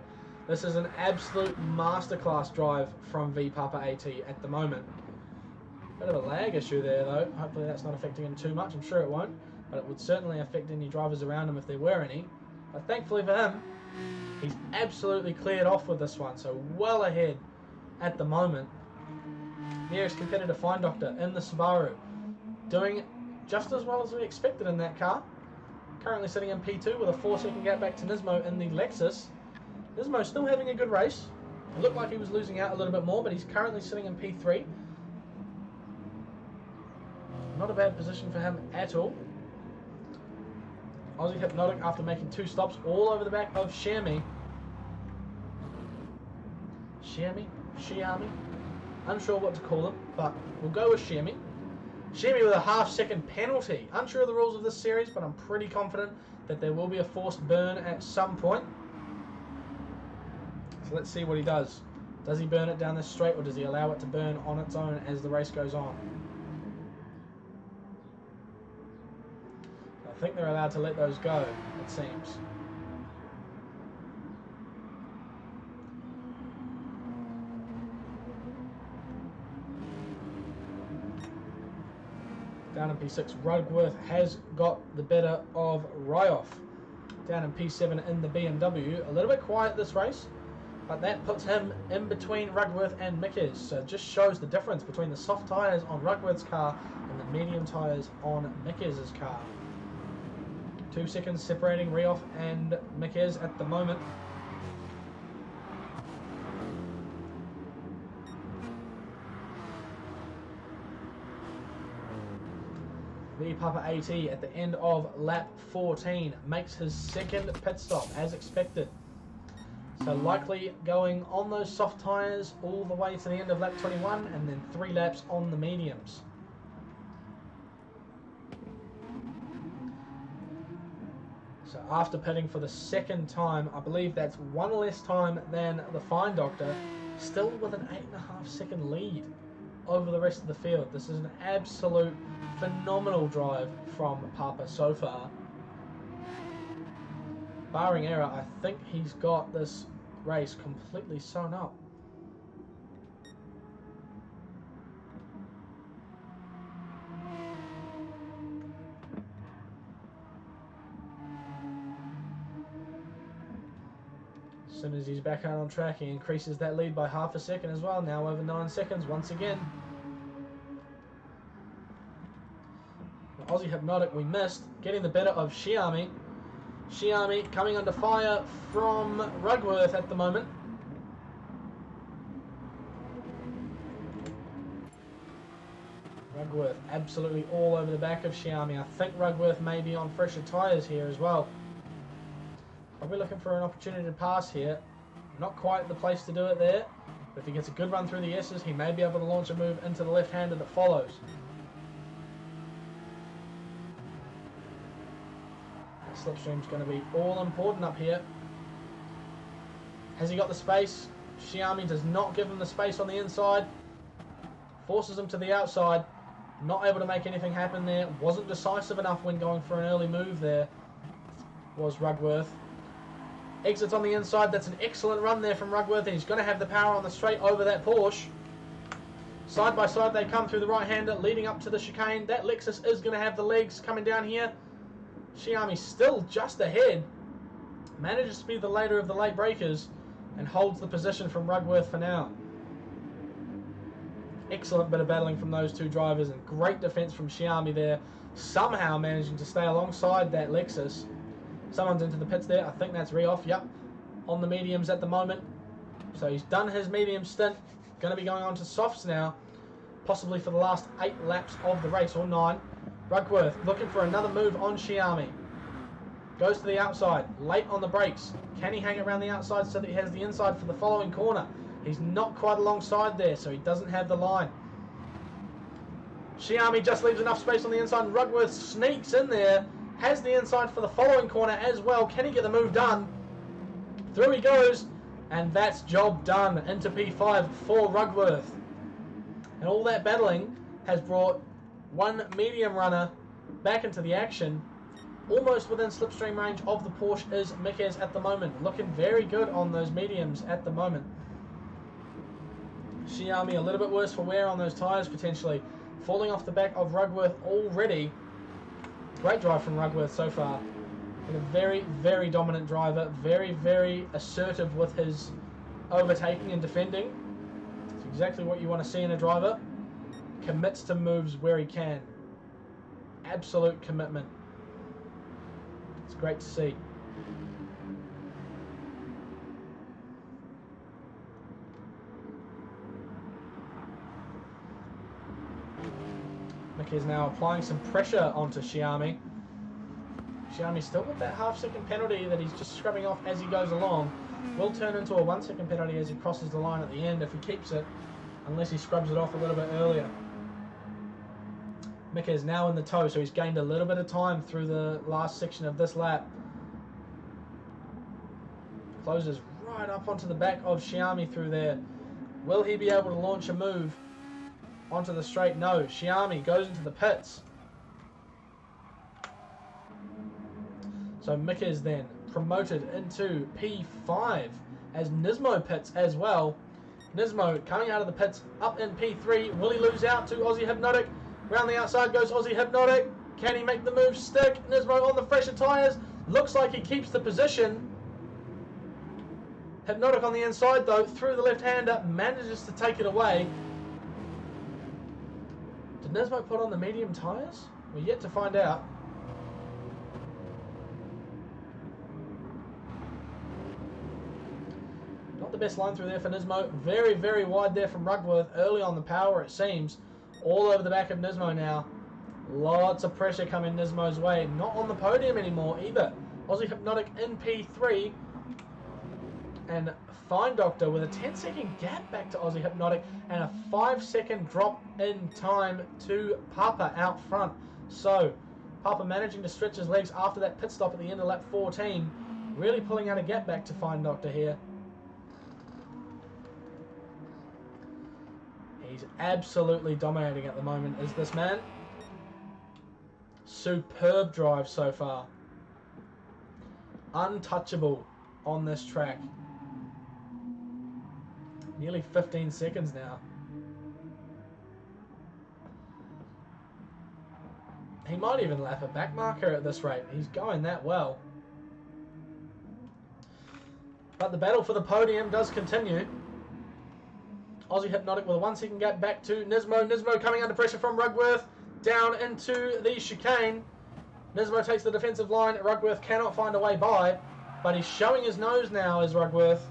This is an absolute masterclass drive from V Papa AT at the moment. Bit of a lag issue there though. Hopefully that's not affecting him too much. I'm sure it won't, but it would certainly affect any drivers around him if there were any. But thankfully for him, he's absolutely cleared off with this one, so well ahead at the moment. Nearest competitor, Fine Doctor, in the Subaru, doing just as well as we expected in that car. Currently sitting in P2 with a 4-second gap back to Nismo in the Lexus. Nismo still having a good race. It looked like he was losing out a little bit more, but he's currently sitting in P3. Not a bad position for him at all. Aussie Hypnotic, after making 2 stops all over the back of Shermy. Shermy? Unsure what to call him, but we'll go with Shermy. Shermy with a half-second penalty. Unsure of the rules of this series, but I'm pretty confident that there will be a forced burn at some point. So let's see what he does. Does he burn it down this straight, or does he allow it to burn on its own as the race goes on? I think they're allowed to let those go, it seems. Down in P6, Rugworth has got the better of Ryoff. Down in P7 in the BMW, a little bit quiet this race, but that puts him in between Rugworth and Mickers. So it just shows the difference between the soft tyres on Rugworth's car and the medium tyres on Mickers' car. 2 seconds separating Ryoff and Mickers at the moment. V Papa AT at the end of lap 14 makes his second pit stop as expected. So likely going on those soft tyres all the way to the end of lap 21 and then 3 laps on the mediums. So after pitting for the second time, I believe that's 1 less time than the Fine Doctor, still with an 8.5 second lead over the rest of the field. This is an absolute phenomenal drive from Papa so far. Barring error, I think he's got this race completely sewn up. As soon as he's back out on track, he increases that lead by half a second as well. Now over 9 seconds once again. Aussie Hypnotic we missed, getting the better of Xiaomi. Xiaomi coming under fire from Rugworth at the moment. Rugworth absolutely all over the back of Xiaomi. I think Rugworth may be on fresher tyres here as well. Probably looking for an opportunity to pass here. Not quite the place to do it there. But if he gets a good run through the S's, he may be able to launch a move into the left-hander that follows. Slipstream's going to be all important up here. Has he got the space? Xiaomi does not give him the space on the inside. Forces him to the outside. Not able to make anything happen there. Wasn't decisive enough when going for an early move there. Was Rugworth. Exits on the inside. That's an excellent run there from Rugworth. And he's going to have the power on the straight over that Porsche. Side by side they come through the right-hander leading up to the chicane. That Lexus is going to have the legs coming down here. Xiaomi still just ahead. Manages to be the later of the late breakers and holds the position from Rugworth for now. Excellent bit of battling from those two drivers and great defense from Xiaomi there. Somehow managing to stay alongside that Lexus. Someone's into the pits there. I think that's Rioff. Yep. On the mediums at the moment. So he's done his medium stint. Going to be going on to softs now. Possibly for the last 8 laps of the race, or 9. Rugworth looking for another move on Xiaomi. Goes to the outside. Late on the brakes. Can he hang it around the outside so that he has the inside for the following corner? He's not quite alongside there, so he doesn't have the line. Xiaomi just leaves enough space on the inside, and Rugworth sneaks in there. Has the inside for the following corner as well. Can he get the move done? Through he goes, and that's job done into P5 for Rugworth. And all that battling has brought one medium runner back into the action. Almost within slipstream range of the Porsche is Miquez at the moment. Looking very good on those mediums at the moment. Xiaomi a little bit worse for wear on those tyres potentially. Falling off the back of Rugworth already. Great drive from Rugworth so far. And a very, very dominant driver. Very, very assertive with his overtaking and defending. It's exactly what you want to see in a driver. Commits to moves where he can. Absolute commitment. It's great to see. Miquez now applying some pressure onto Xiaomi. Xiaomi still with that half-second penalty that he's just scrubbing off as he goes along. Will turn into a 1-second penalty as he crosses the line at the end if he keeps it, unless he scrubs it off a little bit earlier. Miquez now in the tow, so he's gained a little bit of time through the last section of this lap. Closes right up onto the back of Xiaomi through there. Will he be able to launch a move onto the straight? No. Xiaomi goes into the pits. So Miquez then promoted into P5 as Nismo pits as well. Nismo coming out of the pits up in P3. Will he lose out to Aussie Hypnotic? Round the outside goes Aussie Hypnotic. Can he make the move stick? Nismo on the fresher tyres. Looks like he keeps the position. Hypnotic on the inside though, through the left-hander, manages to take it away. Did Nismo put on the medium tyres? We're yet to find out. Not the best line through there for Nismo. Very, very wide there from Rugworth. Early on the power, it seems. All over the back of Nismo now. Lots of pressure coming Nismo's way. Not on the podium anymore either. Aussie Hypnotic in P3. And Fine Doctor with a 10-second gap back to Aussie Hypnotic and a 5-second drop in time to Papa out front. So, Papa managing to stretch his legs after that pit stop at the end of lap 14. Really pulling out a gap back to Fine Doctor here. He's absolutely dominating at the moment, is this man. Superb drive so far. Untouchable on this track. Nearly 15 seconds now. He might even lap a back marker at this rate. He's going that well. But the battle for the podium does continue. Aussie Hypnotic with a 1 second gap back to Nismo. Nismo coming under pressure from Rugworth. Down into the chicane. Nismo takes the defensive line. Rugworth cannot find a way by. But he's showing his nose now as Rugworth.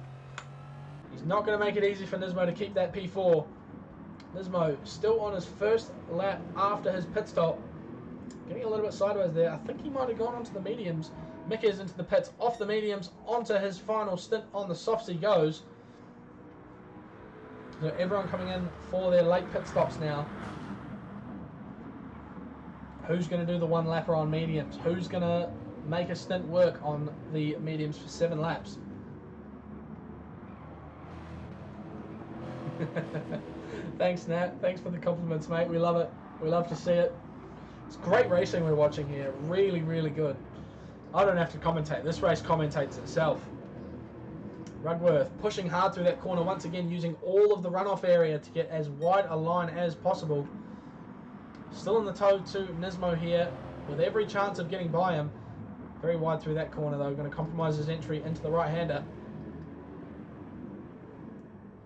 He's not going to make it easy for Nismo to keep that P4. Nismo still on his first lap after his pit stop. Getting a little bit sideways there. I think he might have gone onto the mediums. Mick is into the pits, off the mediums, onto his final stint on the softs he goes. So everyone coming in for their late pit stops now. Who's going to do the one lapper on mediums? Who's going to make a stint work on the mediums for 7 laps? Thanks, Nat. Thanks for the compliments, mate. We love it. We love to see it. It's great racing we're watching here. Really, really good. I don't have to commentate. This race commentates itself. Rugworth pushing hard through that corner once again, using all of the runoff area to get as wide a line as possible. Still in the toe to Nismo here, with every chance of getting by him. Very wide through that corner though, going to compromise his entry into the right-hander.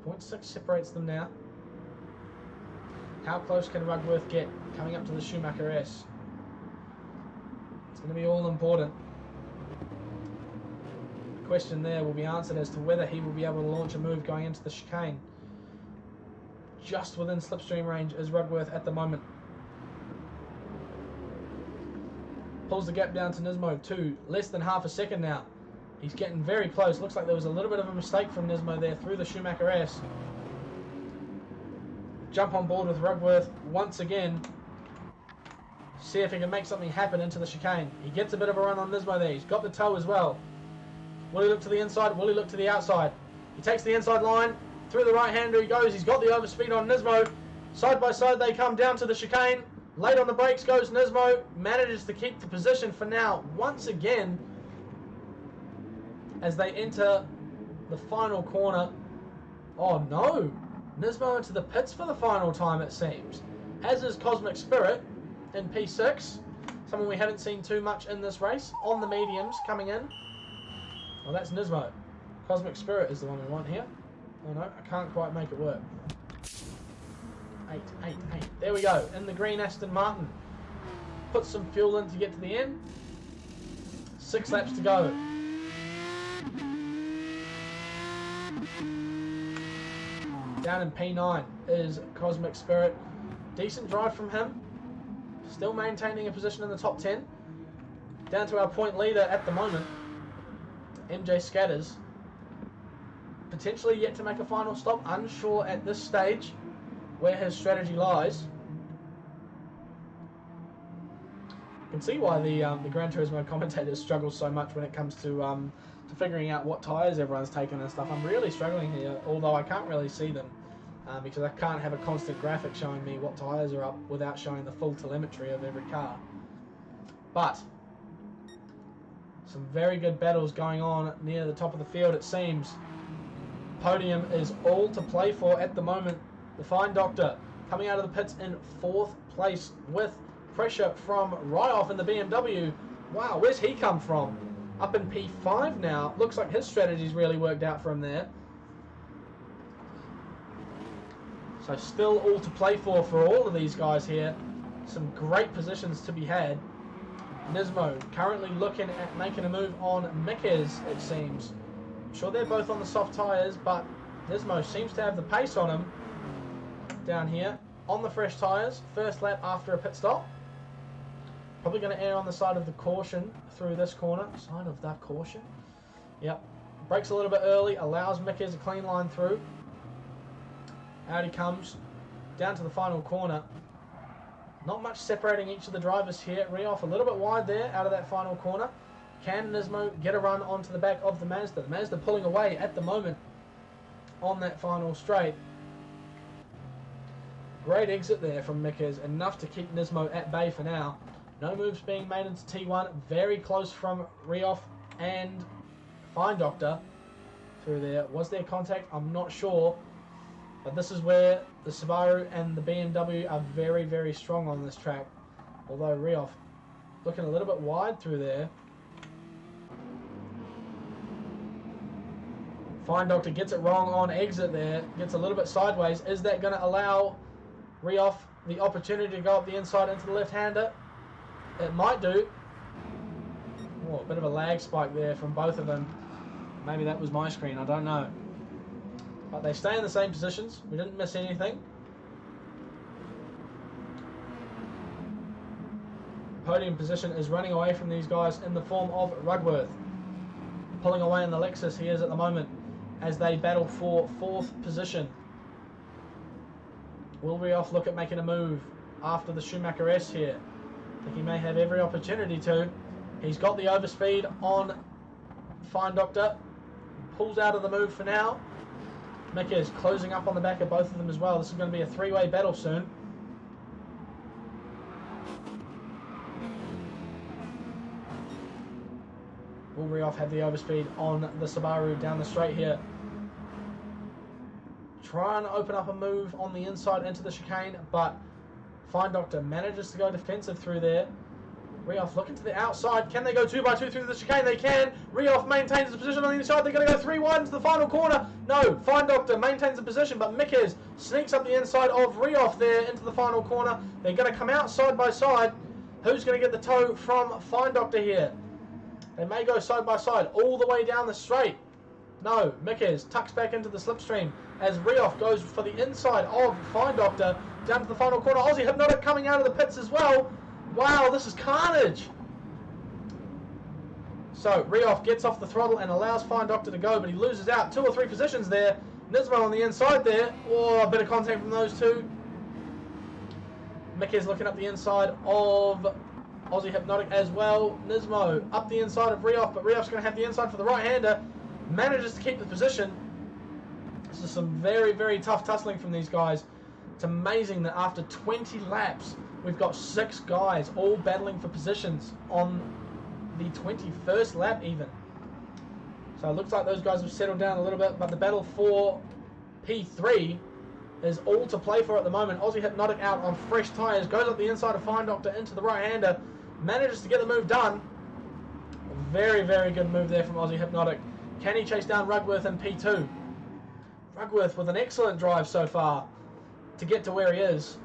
0.6 separates them now. How close can Rugworth get coming up to the Schumacher S? It's going to be all important. The question there will be answered as to whether he will be able to launch a move going into the chicane. Just within slipstream range is Rugworth at the moment. Pulls the gap down to Nismo to less than half a second now. He's getting very close. Looks like there was a little bit of a mistake from Nismo there through the Schumacher S. Jump on board with Rugworth once again. See if he can make something happen into the chicane. He gets a bit of a run on Nismo there. He's got the toe as well. Will he look to the inside? Will he look to the outside? He takes the inside line. Through the right-hander he goes. He's got the overspeed on Nismo. Side by side they come down to the chicane. Late on the brakes goes Nismo. Manages to keep the position for now. Once again, as they enter the final corner. Oh no! Nismo into the pits for the final time, it seems. As is Cosmic Spirit in P6. Someone we haven't seen too much in this race. On the mediums coming in. Well, that's Nismo. Cosmic Spirit is the one we want here. Oh no, I can't quite make it work. 8. There we go. In the green Aston Martin. Put some fuel in to get to the end. 6 laps to go. Down in P9 is Cosmic Spirit. Decent drive from him. Still maintaining a position in the top 10. Down to our point leader at the moment. MJ Scatters. Potentially yet to make a final stop. Unsure at this stage where his strategy lies. You can see why the Gran Turismo commentators struggle so much when it comes to figuring out what tyres everyone's taken and stuff. I'm really struggling here, although I can't really see them because I can't have a constant graphic showing me what tyres are up without showing the full telemetry of every car. But some very good battles going on near the top of the field, it seems. Podium is all to play for at the moment. The Fine Doctor coming out of the pits in 4th place with pressure from Ryoff in the BMW. Wow, where's he come from? Up in P5 now. Looks like his strategy's really worked out for him there. So still all to play for all of these guys here. Some great positions to be had. Nismo currently looking at making a move on Mickes, it seems. I'm sure they're both on the soft tyres, but Nismo seems to have the pace on him. Down here on the fresh tyres, first lap after a pit stop. Probably going to err on the side of the caution through this corner. Side of that caution. Yep. Brakes a little bit early, allows Mickes a clean line through. Out he comes, down to the final corner. Not much separating each of the drivers here. Ryoff a little bit wide there out of that final corner. Can Nismo get a run onto the back of the Mazda? The Mazda pulling away at the moment on that final straight. Great exit there from Mickes, enough to keep Nismo at bay for now. No moves being made into T1, very close from Ryoff and Fine Doctor through there. Was there contact? I'm not sure. But this is where the Subaru and the BMW are very, very strong on this track. Although Ryoff looking a little bit wide through there. Fine Doctor gets it wrong on exit there. Gets a little bit sideways. Is that going to allow Rioff the opportunity to go up the inside into the left-hander? It might do. Oh, a bit of a lag spike there from both of them. Maybe that was my screen, I don't know. But they stay in the same positions. We didn't miss anything. Podium position is running away from these guys in the form of Rugworth. Pulling away in the Lexus he is at the moment as they battle for 4th position. Will Rioff look at making a move after the Schumacher S here? I think he may have every opportunity to. He's got the overspeed on Fine Doctor. Pulls out of the move for now. Mick is closing up on the back of both of them as well. This is going to be a 3-way battle soon. Will Rioff have the overspeed on the Subaru down the straight here? Try and open up a move on the inside into the chicane, but Fine Doctor manages to go defensive through there. Rioff looking to the outside. Can they go 2x2 through the chicane? They can. Rioff maintains his position on the inside. They're going to go 3 wide into the final corner. No, Fine Doctor maintains the position, but Mickes sneaks up the inside of Rioff there into the final corner. They're going to come out side by side. Who's going to get the toe from Fine Doctor here? They may go side by side all the way down the straight. No, Mickes tucks back into the slipstream as Rioff goes for the inside of Fine Doctor down to the final corner. Aussie Hypnotic coming out of the pits as well. Wow, this is carnage. So Rioff gets off the throttle and allows Fine Doctor to go, but he loses out 2 or 3 positions there. Nismo on the inside there. Oh, a bit of contact from those two. Mickes looking up the inside of Aussie Hypnotic as well. Nismo up the inside of Rioff, but Rioff's going to have the inside for the right-hander. Manages to keep the position. This is some very, very tough tussling from these guys. It's amazing that after 20 laps, we've got 6 guys all battling for positions on the 21st lap even. So it looks like those guys have settled down a little bit, but the battle for P3 is all to play for at the moment. Aussie Hypnotic out on fresh tyres, goes up the inside of Fine Doctor into the right-hander, manages to get the move done. A very, very good move there from Aussie Hypnotic. Can he chase down Rugworth in P2? Rugworth with an excellent drive so far to get to where he is.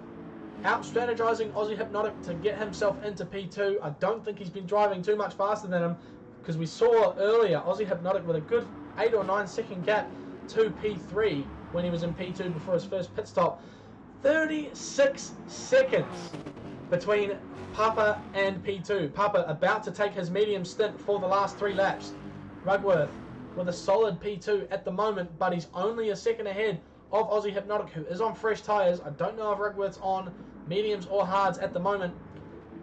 Out-strategizing Aussie Hypnotic to get himself into P2. I don't think he's been driving too much faster than him because we saw earlier Aussie Hypnotic with a good 8 or 9 second gap to P3 when he was in P2 before his first pit stop. 36 seconds between Papa and P2. Papa about to take his medium stint for the last 3 laps. Rugworth with a solid P2 at the moment, but he's only a second ahead of Aussie Hypnotic, who is on fresh tyres. I don't know if Rugworth's on mediums or hards at the moment,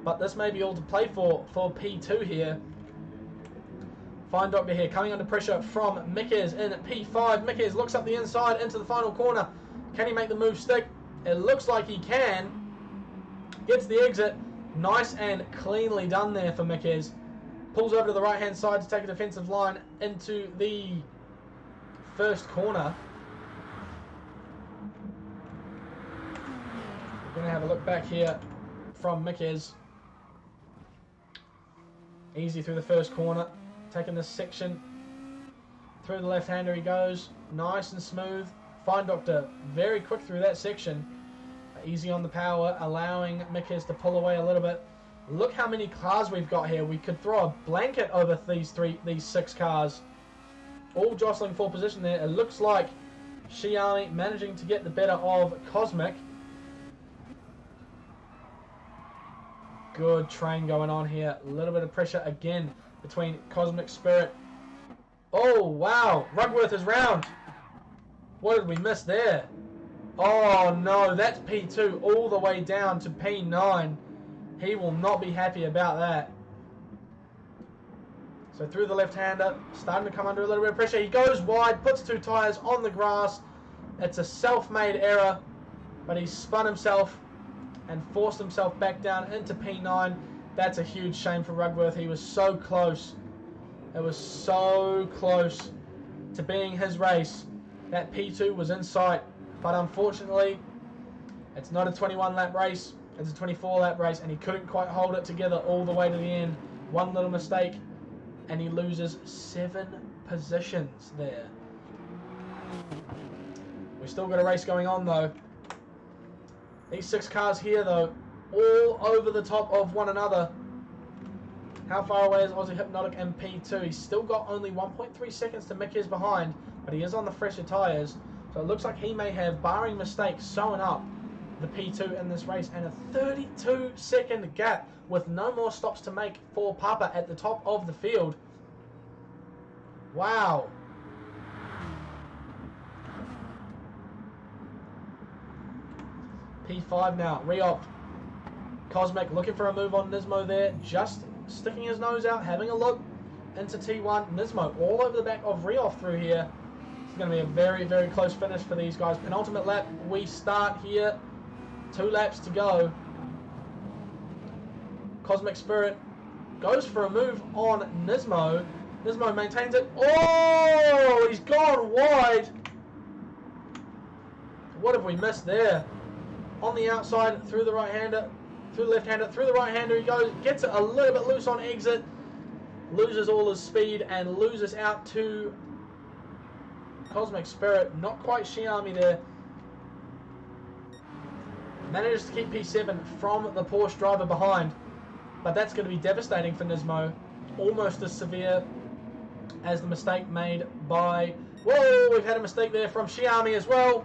but this may be all to play for P2 here. Fine Doctor here coming under pressure from Mickes in P5. Mickes looks up the inside into the final corner. Can he make the move stick? It looks like he can. Gets the exit. Nice and cleanly done there for Mickes. Pulls over to the right-hand side to take a defensive line into the first corner. We're going to have a look back here from Mickes. Easy through the first corner. Taking this section through the left-hander he goes. Nice and smooth. Fine Doctor very quick through that section. Easy on the power, allowing Mickes to pull away a little bit. Look how many cars we've got here. We could throw a blanket over these 6 cars. All jostling for position there. It looks like Xiaomi managing to get the better of Cosmic. Good train going on here. A little bit of pressure again between Cosmic Spirit. Oh, wow. Rugworth is round. What did we miss there? Oh, no. That's P2 all the way down to P9. He will not be happy about that. So through the left-hander, starting to come under a little bit of pressure. He goes wide, puts 2 tyres on the grass. It's a self-made error, but he spun himself and forced himself back down into P9. That's a huge shame for Rugworth. He was so close. It was so close to being his race. That P2 was in sight, but unfortunately, it's not a 21-lap race. It's a 24-lap race, and he couldn't quite hold it together all the way to the end. One little mistake, and he loses 7 positions there. We've still got a race going on though. These 6 cars here though, all over the top of one another. How far away is Aussie Hypnotic in P2? He's still got only 1.3 seconds to Mickey's behind, but he is on the fresher tyres. So it looks like he may have, barring mistakes, sewn up the P2 in this race, and a 32-second gap with no more stops to make for Papa at the top of the field. Wow. P5 now, re-op. Cosmic looking for a move on Nismo there, just sticking his nose out, having a look into T1. Nismo all over the back of re-off through here. It's going to be a very, very close finish for these guys. Penultimate lap, we start here. 2 laps to go. Cosmic Spirit goes for a move on Nismo. Nismo maintains it. Oh, he's gone wide. What have we missed there? On the outside, through the right-hander, through the left-hander, through the right-hander he goes. Gets it a little bit loose on exit. Loses all his speed and loses out to Cosmic Spirit. Not quite Xiaomi there. Manages to keep P7 from the Porsche driver behind. But that's going to be devastating for Nismo. Almost as severe as the mistake made by... Whoa, we've had a mistake there from Xiaomi as well.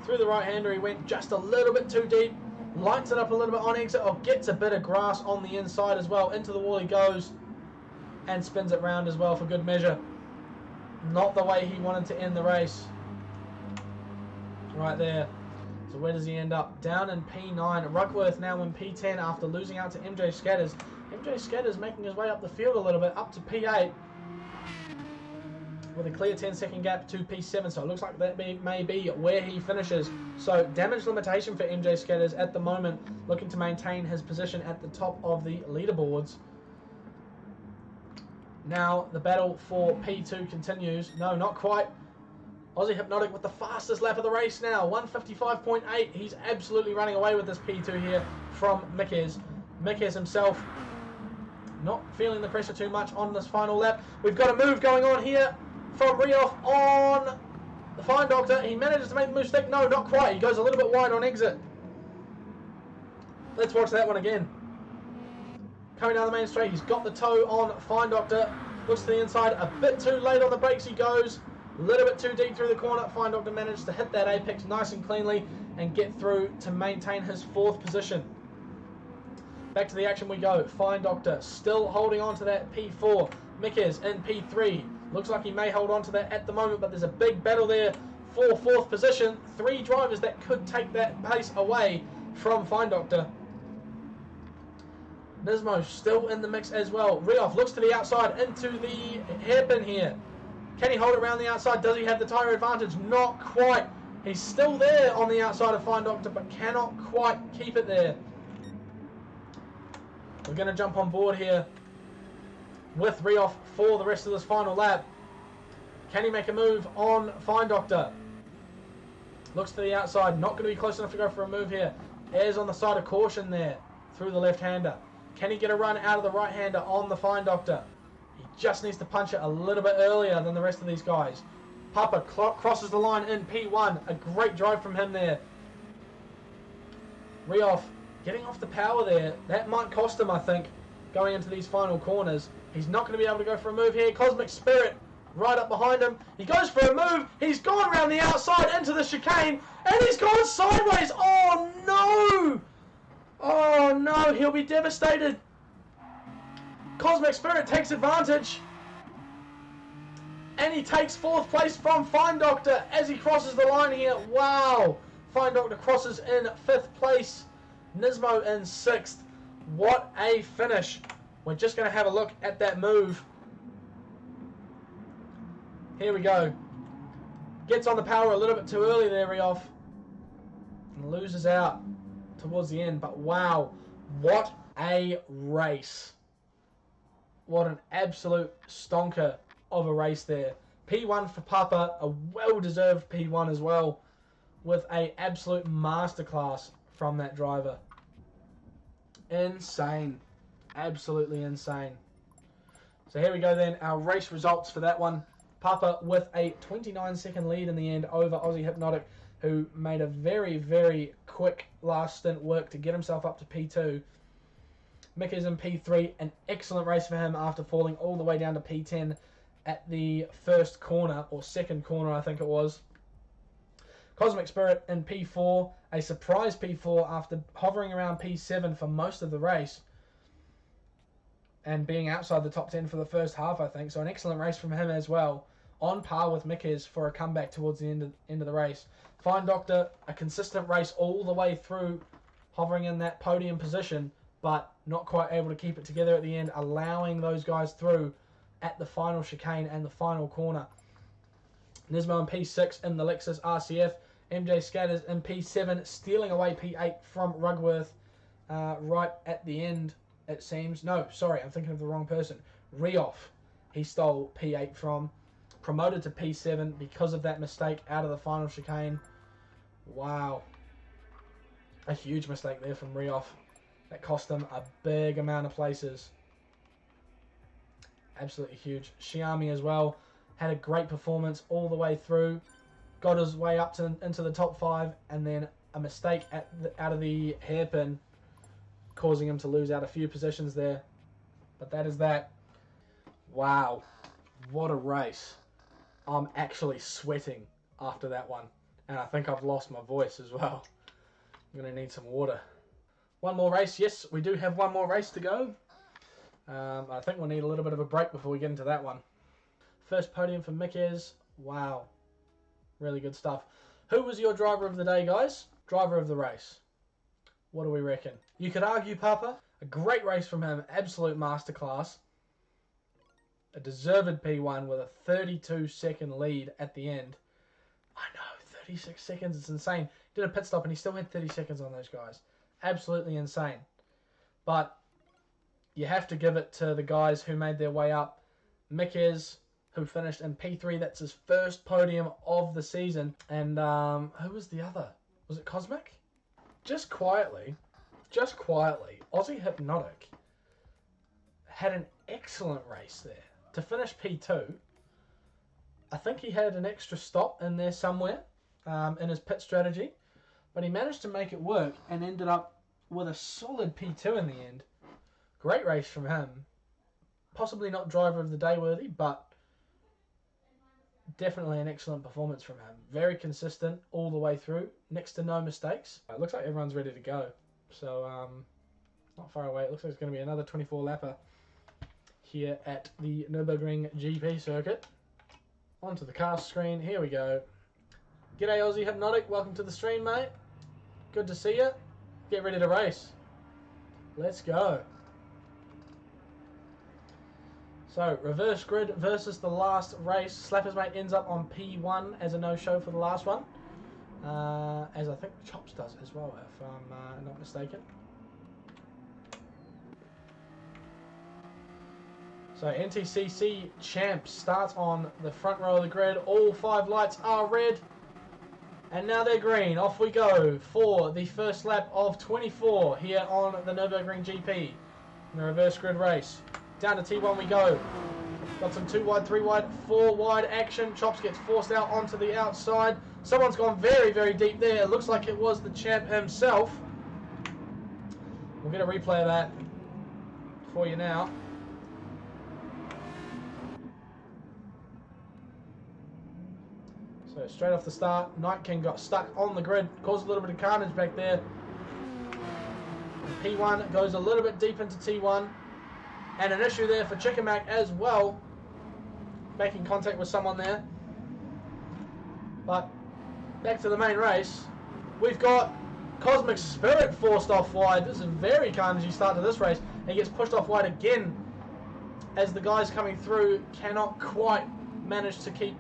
Through the right-hander, he went just a little bit too deep. Lights it up a little bit on exit. Oh, gets a bit of grass on the inside as well. Into the wall he goes. And spins it round as well for good measure. Not the way he wanted to end the race. Right there. So where does he end up? Down in P9. Ruckworth now in P10 after losing out to MJ Scatters. MJ Scatters making his way up the field a little bit, up to P8. With a clear 10-second gap to P7, so it looks like that may be where he finishes. So damage limitation for MJ Scatters at the moment, looking to maintain his position at the top of the leaderboards. Now the battle for P2 continues. No, not quite. Aussie Hypnotic with the fastest lap of the race now, 155.8. He's absolutely running away with this P2 here from Mickes. Mickes himself not feeling the pressure too much on this final lap. We've got a move going on here from Rioff on the Fine Doctor. He manages to make the move stick. No, not quite. He goes a little bit wide on exit. Let's watch that one again. Coming down the main straight, he's got the toe on Fine Doctor. Looks to the inside, a bit too late on the brakes he goes. A little bit too deep through the corner. Fine Doctor managed to hit that apex nice and cleanly and get through to maintain his 4th position. Back to the action we go. Fine Doctor still holding on to that P4. Mickes in P3. Looks like he may hold on to that at the moment, but there's a big battle there for 4th position. 3 drivers that could take that pace away from Fine Doctor. Nismo still in the mix as well. Rioff looks to the outside into the hairpin here. Can he hold it around the outside? Does he have the tyre advantage? Not quite. He's still there on the outside of Fine Doctor, but cannot quite keep it there. We're going to jump on board here with Rioff for the rest of this final lap. Can he make a move on Fine Doctor? Looks to the outside. Not going to be close enough to go for a move here. Airs on the side of caution there through the left-hander. Can he get a run out of the right-hander on the Fine Doctor? He just needs to punch it a little bit earlier than the rest of these guys. Papa crosses the line in P1. A great drive from him there. Rioff getting off the power there. That might cost him, I think, going into these final corners. He's not going to be able to go for a move here. Cosmic Spirit right up behind him. He goes for a move. He's gone around the outside into the chicane. And he's gone sideways. Oh, no. Oh, no. He'll be devastated. Cosmic Spirit takes advantage. And he takes 4th place from Fine Doctor as he crosses the line here. Wow. Fine Doctor crosses in 5th place. Nismo in 6th. What a finish. We're just going to have a look at that move. Here we go. Gets on the power a little bit too early there, Rioff. And loses out towards the end. But wow, what a race. What an absolute stonker of a race there. P1 for Papa, a well-deserved P1 as well, with an absolute masterclass from that driver. Insane. Absolutely insane. So here we go then, our race results for that one. Papa with a 29-second lead in the end over Aussie Hypnotic, who made a very, very quick last stint work to get himself up to P2. Mick is in P3, an excellent race for him after falling all the way down to P10 at the first corner, or second corner I think it was. Cosmic Spirit in P4, a surprise P4 after hovering around P7 for most of the race and being outside the top 10 for the first half, I think. So an excellent race from him as well, on par with Mickey's for a comeback towards the end of the race. Fine Doctor, a consistent race all the way through, hovering in that podium position, but not quite able to keep it together at the end, allowing those guys through at the final chicane and the final corner. Nismo in P6 in the Lexus RCF. MJ Scatters in P7, stealing away P8 from Rugworth right at the end, it seems. No, sorry, I'm thinking of the wrong person. Rioff, he stole P8 from. Promoted to P7 because of that mistake out of the final chicane. Wow. A huge mistake there from Rioff. That cost him a big amount of places. Absolutely huge. Xiaomi as well had a great performance all the way through. Got his way up into the top 5, and then a mistake out of the hairpin, causing him to lose out a few positions there. But that is that. Wow, what a race. I'm actually sweating after that one, and I think I've lost my voice as well. I'm going to need some water. One more race. Yes, we do have one more race to go. I think we'll need a little bit of a break before we get into that one. First podium for Mickey's. Wow. Really good stuff. Who was your driver of the day, guys? Driver of the race. What do we reckon? You could argue Papa. A great race from him. Absolute masterclass. A deserved P1 with a 32-second lead at the end. I know, 36 seconds. It's insane. Did a pit stop and he still had 30 seconds on those guys. Absolutely insane. But you have to give it to the guys who made their way up. Mickey's, who finished in P3. That's his first podium of the season. And who was the other? Was it Cosmic? Just quietly, Aussie Hypnotic had an excellent race there. To finish P2, I think he had an extra stop in there somewhere in his pit strategy. But he managed to make it work and ended up with a solid P2 in the end. Great race from him. Possibly not driver of the day worthy, but definitely an excellent performance from him. Very consistent all the way through. Next to no mistakes. It looks like everyone's ready to go. So, not far away. It looks like it's going to be another 24-lapper here at the Nurburgring GP circuit. Onto the cast screen. Here we go. G'day Aussie Hypnotic. Welcome to the stream, mate. Good to see you. Get ready to race. Let's go. So, reverse grid versus the last race. Slappers Mate ends up on P1 as a no-show for the last one. As I think Chops does as well, if I'm not mistaken. So, NTCC Champs starts on the front row of the grid. All 5 lights are red. And now they're green. Off we go for the first lap of 24 here on the Nurburgring GP. In the reverse grid race. Down to T1 we go. Got some 2 wide, 3 wide, 4 wide action. Chops gets forced out onto the outside. Someone's gone very, very deep there. It looks like it was the champ himself. We'll get a replay of that for you now. So straight off the start, Night King got stuck on the grid, caused a little bit of carnage back there. And P1 goes a little bit deep into T1. And an issue there for Chicken Mac as well. Making contact with someone there. But back to the main race. We've got Cosmic Spirit forced off wide. This is a very carnagey start to this race. He gets pushed off wide again as the guys coming through cannot quite manage to keep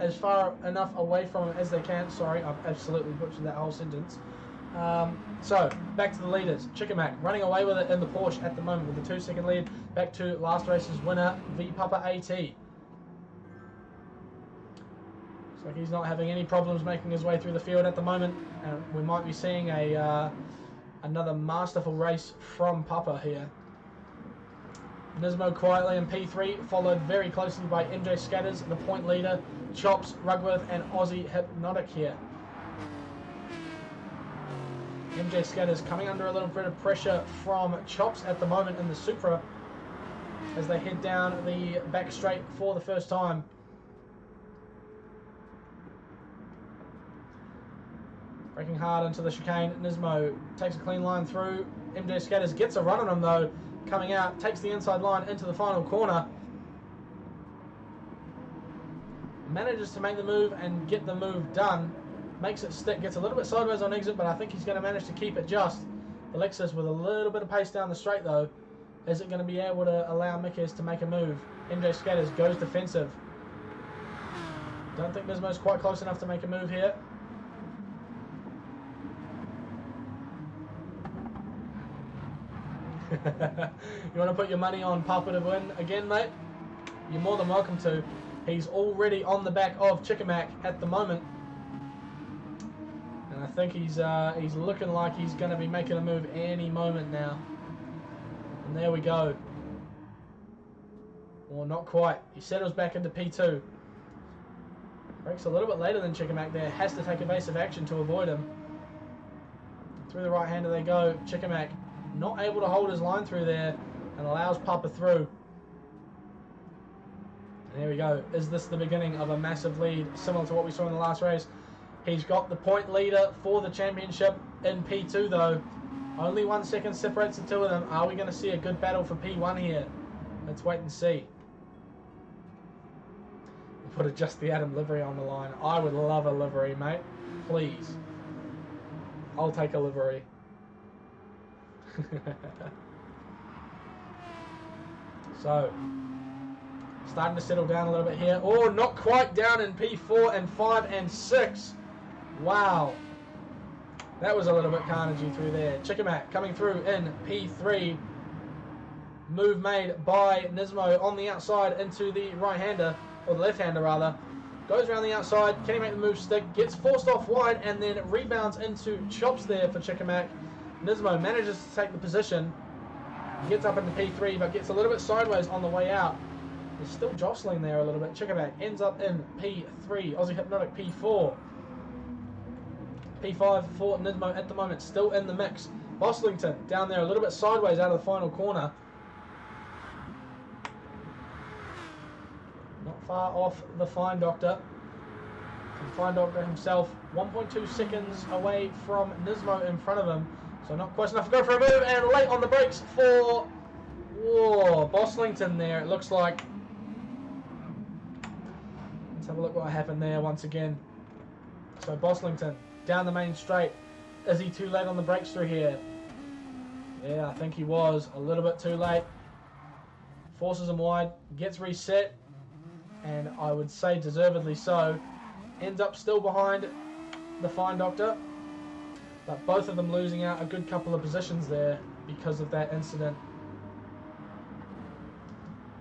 as far enough away from him as they can. Sorry, I've absolutely butchered that whole sentence. So, back to the leaders. Chicken Mac running away with it in the Porsche at the moment with a 2-second lead. Back to last race's winner, V Papa AT. Looks like he's not having any problems making his way through the field at the moment. And we might be seeing another masterful race from Papa here. Nismo quietly in P3, followed very closely by MJ Scatters, the point leader, Chops, Rugworth, and Aussie Hypnotic here. MJ Scatters coming under a little bit of pressure from Chops at the moment in the Supra as they head down the back straight for the first time. Braking hard into the chicane, Nismo takes a clean line through. MJ Scatters gets a run on him though, coming out, takes the inside line into the final corner. Manages to make the move and get the move done. Makes it stick, gets a little bit sideways on exit, but I think he's going to manage to keep it just. The Lexus with a little bit of pace down the straight though. Is it going to be able to allow Mickes to make a move? MJ Scatters goes defensive. Don't think Nismo's quite close enough to make a move here. You want to put your money on Papa to win again, mate? You're more than welcome to. He's already on the back of Chickamak at the moment. And I think he's looking like he's going to be making a move any moment now. And there we go. Well, not quite. He settles back into P2. Breaks a little bit later than Chickamak there. Has to take evasive action to avoid him. Through the right hander they go. Chickamak not able to hold his line through there and allows Papa through. And there we go. Is this the beginning of a massive lead similar to what we saw in the last race? He's got the point leader for the championship in P2 though. Only 1 second separates the two of them. Are we going to see a good battle for P1 here? Let's wait and see. Put a Just the Atom livery on the line. I would love a livery, mate. Please. I'll take a livery. So, starting to settle down a little bit here. Oh, not quite down in P4 and 5 and 6. Wow. That was a little bit carnagey through there. Chickamak coming through in P3. Move made by Nismo on the outside into the right-hander, or the left-hander rather. Goes around the outside. Can he make the move stick? Gets forced off wide and then rebounds into Chops there for Chickamak. Nismo manages to take the position. Gets up into P3 but gets a little bit sideways on the way out. He's still jostling there a little bit. Chickamak ends up in P3. Aussie Hypnotic P4. P5 for Nismo at the moment, still in the mix. Boslington down there a little bit sideways out of the final corner. Not far off the Fine Doctor. And Fine Doctor himself 1.2 seconds away from Nismo in front of him. So not close enough to go for a move, and late on the brakes for Boslington there, it looks like. Let's have a look what happened there once again. So Boslington down the main straight. Is he too late on the brakes through here? Yeah, I think he was a little bit too late. Forces him wide, gets reset, and I would say deservedly so. Ends up still behind the Fine Doctor. But both of them losing out a good couple of positions there because of that incident.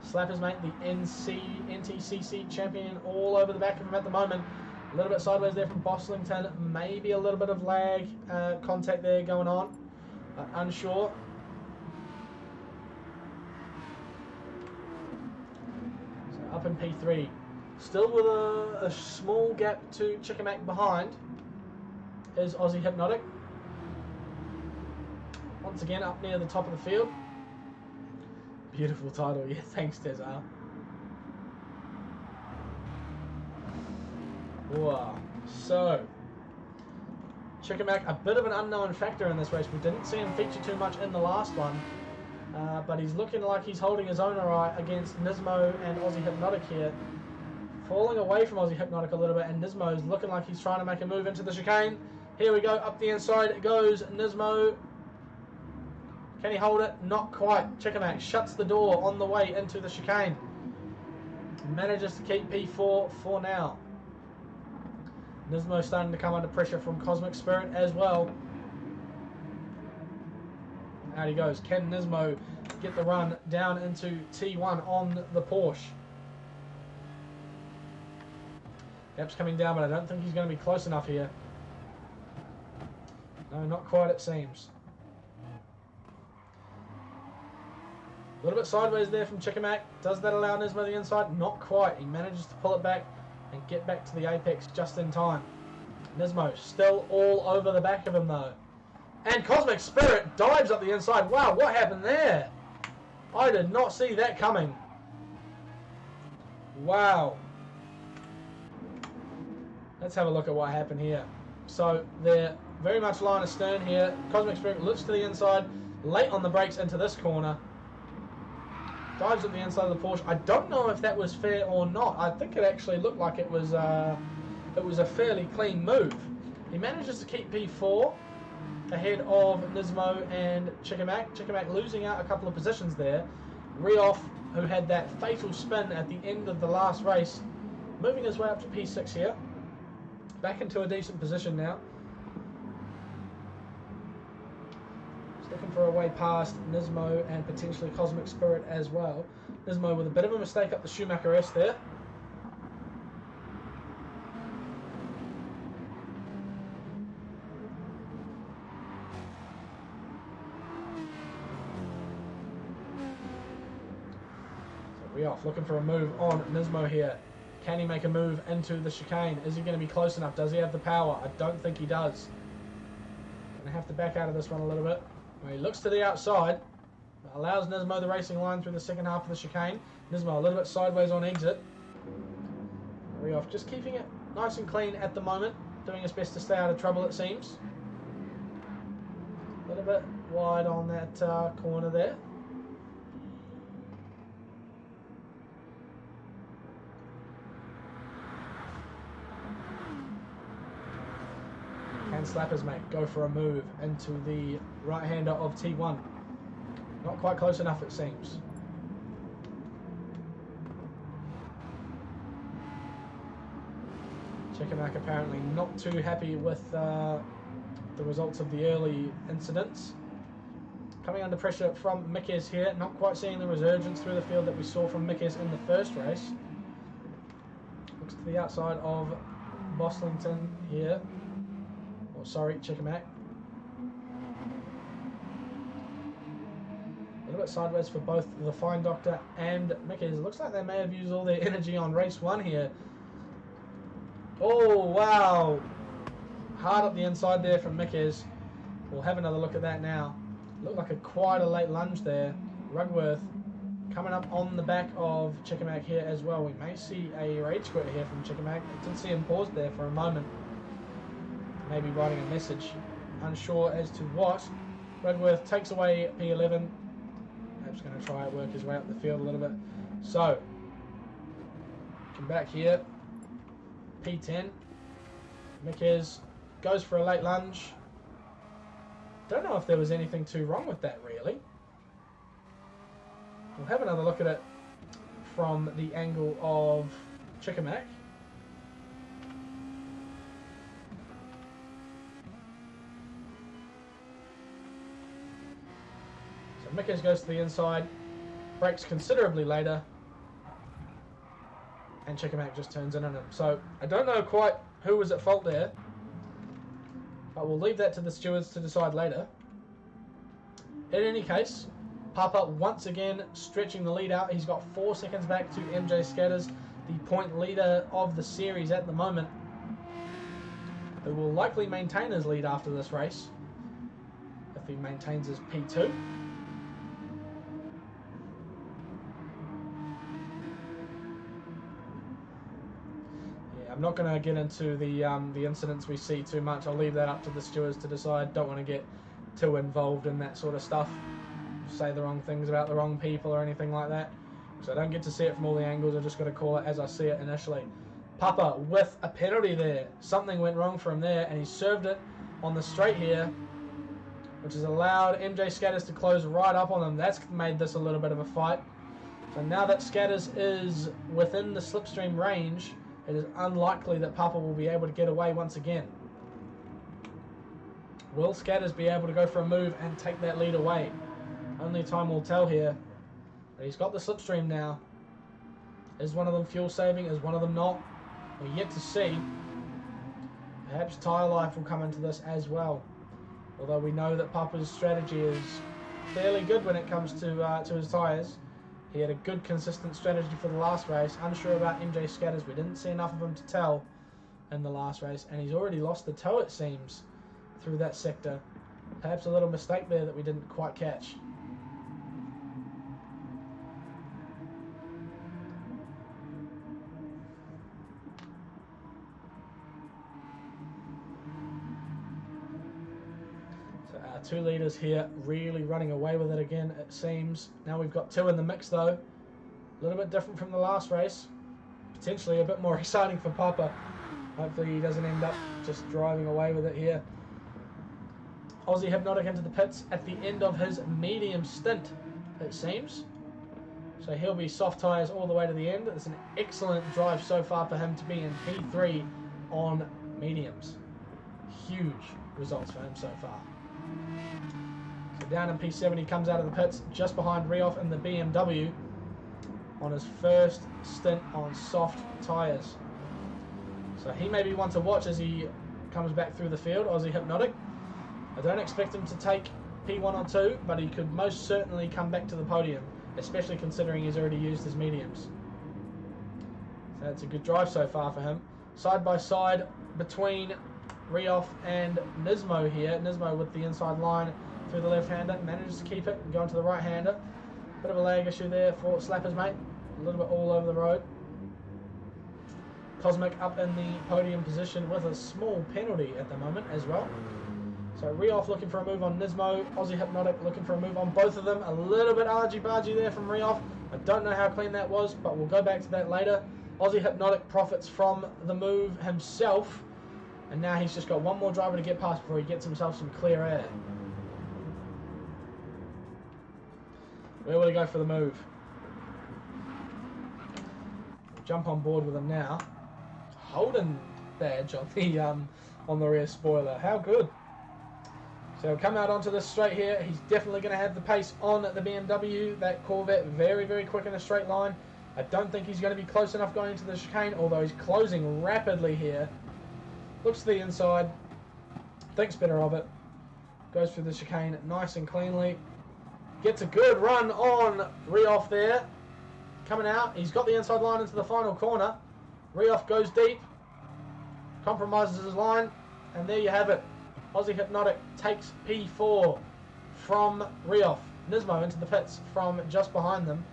Slappers, mate, the NTCC champion all over the back of him at the moment. A little bit sideways there from Boslington. Maybe a little bit of lag contact there going on. Unsure. So up in P3. Still with a small gap to Chickamak behind is Aussie Hypnotic. Once again up near the top of the field. Beautiful title, yeah, thanks Tezar. Wow. So Chickamak, a bit of an unknown factor in this race. We didn't see him feature too much in the last one, but he's looking like he's holding his own alright against Nismo and Aussie Hypnotic here. Falling away from Aussie Hypnotic a little bit, and Nismo's looking like he's trying to make a move into the chicane. Here we go, up the inside it goes Nismo. Can he hold it? Not quite. Chickamak shuts the door on the way into the chicane. Manages to keep P4 for now. Nismo starting to come under pressure from Cosmic Spirit as well. Out he goes. Can Nismo get the run down into T1 on the Porsche? Gap's coming down, but I don't think he's going to be close enough here. No, not quite it seems. little bit sideways there from Chickamak. Does that allow Nismo the inside? Not quite. He manages to pull it back and get back to the apex just in time. Nismo still all over the back of him though. And Cosmic Spirit dives up the inside. Wow, what happened there? I did not see that coming. Wow. Let's have a look at what happened here. So they're very much line astern here. Cosmic Spirit looks to the inside, late on the brakes into this corner. Dives at the inside of the Porsche. I don't know if that was fair or not. I think it actually looked like it was a fairly clean move. He manages to keep P4 ahead of Nismo and Chickamak. Chickamak losing out a couple of positions there. Rioff, who had that fatal spin at the end of the last race, moving his way up to P6 here. Back into a decent position now. He's looking for a way past Nismo and potentially Cosmic Spirit as well. Nismo with a bit of a mistake up the Schumacher S there. So Rioff looking for a move on Nismo here. Can he make a move into the chicane? Is he going to be close enough? Does he have the power? I don't think he does. Going to have to back out of this one a little bit. Well, he looks to the outside. Allows Nismo the racing line through the second half of the chicane. Nismo a little bit sideways on exit. Rioff just keeping it nice and clean at the moment. Doing his best to stay out of trouble, it seems. A little bit wide on that corner there. Can Slappers, mate, go for a move into the right-hander of T1. Not quite close enough, it seems. Chickamak apparently not too happy with the results of the early incidents. Coming under pressure from Mikes here. Not quite seeing the resurgence through the field that we saw from Mikes in the first race. Looks to the outside of Boslington here. Oh, sorry, Chickamak. A little bit sideways for both the Fine Doctor and Mikes. Looks like they may have used all their energy on race one here. Oh, wow. Hard up the inside there from Mikes. We'll have another look at that now. Looked like quite a late lunge there. Rugworth coming up on the back of Chickamak here as well. We may see a rage quit here from Chickamak. I did see him pause there for a moment. Maybe writing a message. Unsure as to what. Rugworth takes away P11. Perhaps going to try and work his way up the field a little bit. So, come back here. P10. Mikes goes for a late lunge. Don't know if there was anything too wrong with that, really. We'll have another look at it from the angle of Chickamak. So Mikes goes to the inside, brakes considerably later, and Chickamak just turns in on him. So I don't know quite who was at fault there, but we'll leave that to the stewards to decide later. In any case, Papa once again stretching the lead out. He's got 4 seconds back to MJ Scatters, the point leader of the series at the moment, who will likely maintain his lead after this race if he maintains his P2. I'm not going to get into the incidents we see too much. I'll leave that up to the stewards to decide. Don't want to get too involved in that sort of stuff. Say the wrong things about the wrong people or anything like that. So I don't get to see it from all the angles. I just got to call it as I see it initially. Papa with a penalty there. Something went wrong for him there, and he served it on the straight here, which has allowed MJ Scatters to close right up on them. That's made this a little bit of a fight. So now that Scatters is within the slipstream range, it is unlikely that Papa will be able to get away once again. Will Scatters be able to go for a move and take that lead away? Only time will tell here. But he's got the slipstream now. Is one of them fuel saving? Is one of them not? We're yet to see. Perhaps tyre life will come into this as well. Although we know that Papa's strategy is fairly good when it comes to his tyres. He had a good consistent strategy for the last race. Unsure about MJ Scatters. We didn't see enough of him to tell in the last race, and he's already lost the toe, it seems, through that sector. Perhaps a little mistake there that we didn't quite catch. So our 2 leaders here really running away with it again, it seems. Now we've got 2 in the mix though. A little bit different from the last race. Potentially a bit more exciting for Papa. Hopefully he doesn't end up just driving away with it here. Aussie Hypnotic into the pits at the end of his medium stint, it seems. So he'll be soft tyres all the way to the end. It's an excellent drive so far for him to be in P3 on mediums. Huge results for him so far. So down in P7 he comes out of the pits just behind Rioff in the BMW on his first stint on soft tyres. So he may be one to watch as he comes back through the field, Aussie Hypnotic. I don't expect him to take P1 or 2, but he could most certainly come back to the podium, especially considering he's already used his mediums. So that's a good drive so far for him. Side by side between Rioff and Nismo here. Nismo with the inside line through the left-hander, manages to keep it and go into the right-hander. Bit of a lag issue there for Slappers, mate. A little bit all over the road. Cosmic up in the podium position with a small penalty at the moment as well. So Rioff looking for a move on Nismo. Aussie Hypnotic looking for a move on both of them. A little bit argy-bargy there from Rioff. I don't know how clean that was, but we'll go back to that later. Aussie Hypnotic profits from the move himself. And now he's just got one more driver to get past before he gets himself some clear air. Where will he go for the move? We'll jump on board with him now. Holden badge on the rear spoiler. How good. So he'll come out onto this straight here. He's definitely going to have the pace on the BMW. That Corvette very, very quick in a straight line. I don't think he's going to be close enough going into the chicane, although he's closing rapidly here. Looks to the inside. Thinks better of it. Goes through the chicane nice and cleanly. Gets a good run on Rioff there. Coming out. He's got the inside line into the final corner. Rioff goes deep. Compromises his line. And there you have it. Aussie Hypnotic takes P4 from Rioff. Nismo into the pits from just behind them.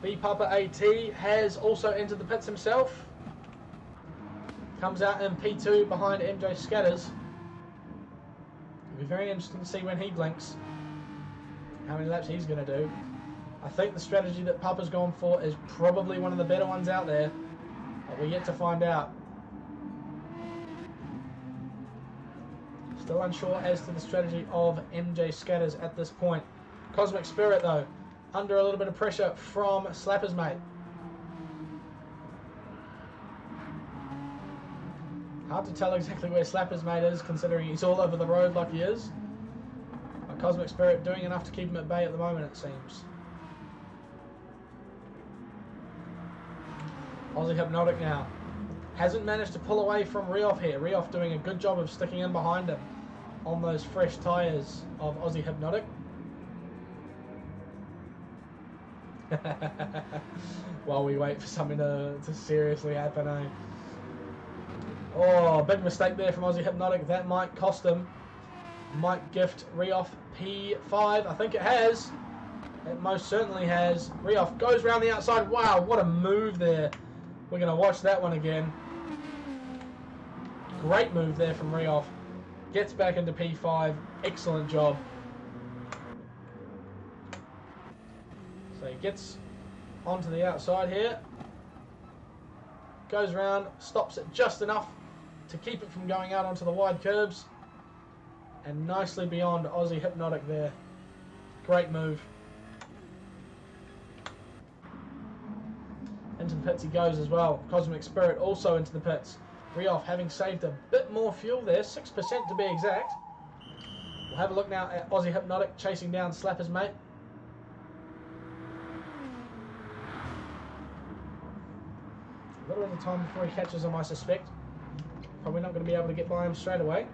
B Papa AT has also entered the pits himself. Comes out in P2 behind MJ Scatters. It'll be very interesting to see when he blinks how many laps he's going to do. I think the strategy that Papa's gone for is probably one of the better ones out there, but we're yet to find out. Still unsure as to the strategy of MJ Scatters at this point. Cosmic Spirit, though, under a little bit of pressure from Slappers, mate. Hard to tell exactly where Slappers, mate, is, considering he's all over the road like he is. But Cosmic Spirit doing enough to keep him at bay at the moment, it seems. Aussie Hypnotic now. Hasn't managed to pull away from Rioff here. Rioff doing a good job of sticking in behind him on those fresh tyres of Aussie Hypnotic. While we wait for something to seriously happen, eh? Oh, big mistake there from Aussie Hypnotic. That might cost him. Might gift Rioff P5. I think it has. It most certainly has. Rioff goes around the outside. Wow, what a move there. We're going to watch that one again. Great move there from Rioff. Gets back into P5. Excellent job. So he gets onto the outside here. Goes around, stops it just enough to keep it from going out onto the wide curbs. And nicely beyond Aussie Hypnotic there. Great move. Into the pits he goes as well. Cosmic Spirit also into the pits. Rioff having saved a bit more fuel there, 6% to be exact. We'll have a look now at Aussie Hypnotic chasing down Slappers, mate. A little bit of time before he catches him, I suspect. Probably not going to be able to get by him straight away.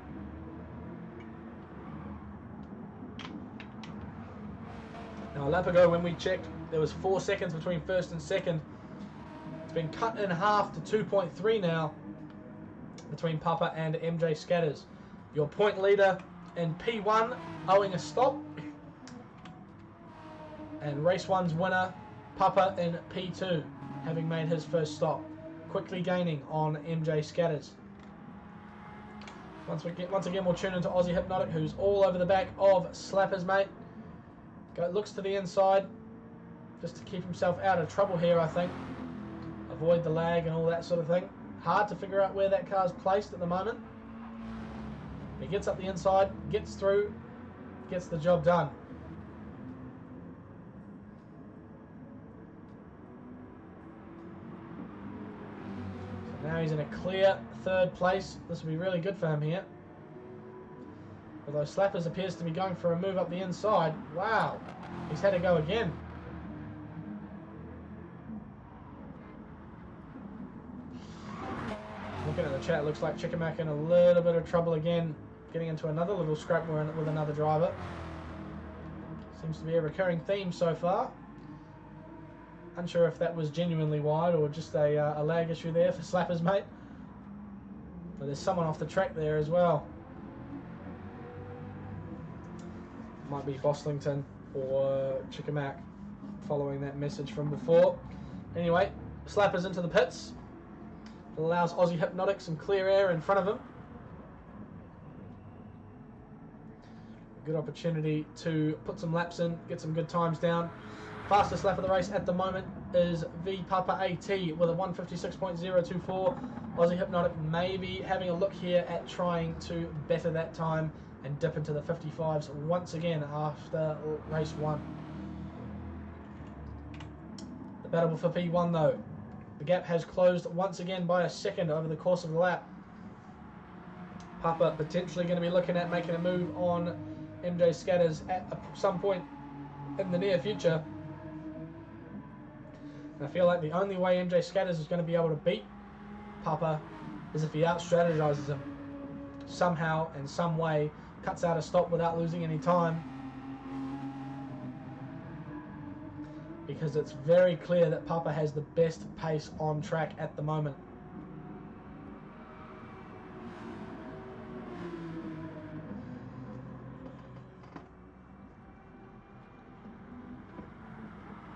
Now a lap ago when we checked, there was 4 seconds between first and second. It's been cut in half to 2.3 now between Papa and MJ Scatters. Your point leader in P1 owing a stop, and race 1's winner Papa in P2 having made his first stop, quickly gaining on MJ Scatters. Once again we'll tune into Aussie Hypnotic, who's all over the back of Slappers, mate. Looks to the inside just to keep himself out of trouble here, I think. Avoid the lag and all that sort of thing. Hard to figure out where that car's placed at the moment. He gets up the inside, gets through, gets the job done. So now he's in a clear third place. This will be really good for him here. Although Slappers appears to be going for a move up the inside. Wow, he's had to go again. Looking at the chat, looks like Chickamak in a little bit of trouble again, getting into another little scrap with another driver. Seems to be a recurring theme so far. Unsure if that was genuinely wide or just a lag issue there for Slappers, mate. But there's someone off the track there as well. Might be Boslington or Chickamak following that message from before. Anyway, Slappers into the pits. It allows Aussie Hypnotic some clear air in front of him. A good opportunity to put some laps in, get some good times down. Fastest lap of the race at the moment is V Papa AT with a 156.024. Aussie Hypnotic maybe having a look here at trying to better that time and dip into the 55s once again after race 1. The battle for P1 though. The gap has closed once again by a second over the course of the lap. Papa potentially going to be looking at making a move on MJ Scatters at some point in the near future. And I feel like the only way MJ Scatters is going to be able to beat Papa is if he out-strategizes him somehow, in some way, cuts out a stop without losing any time. Because it's very clear that Papa has the best pace on track at the moment.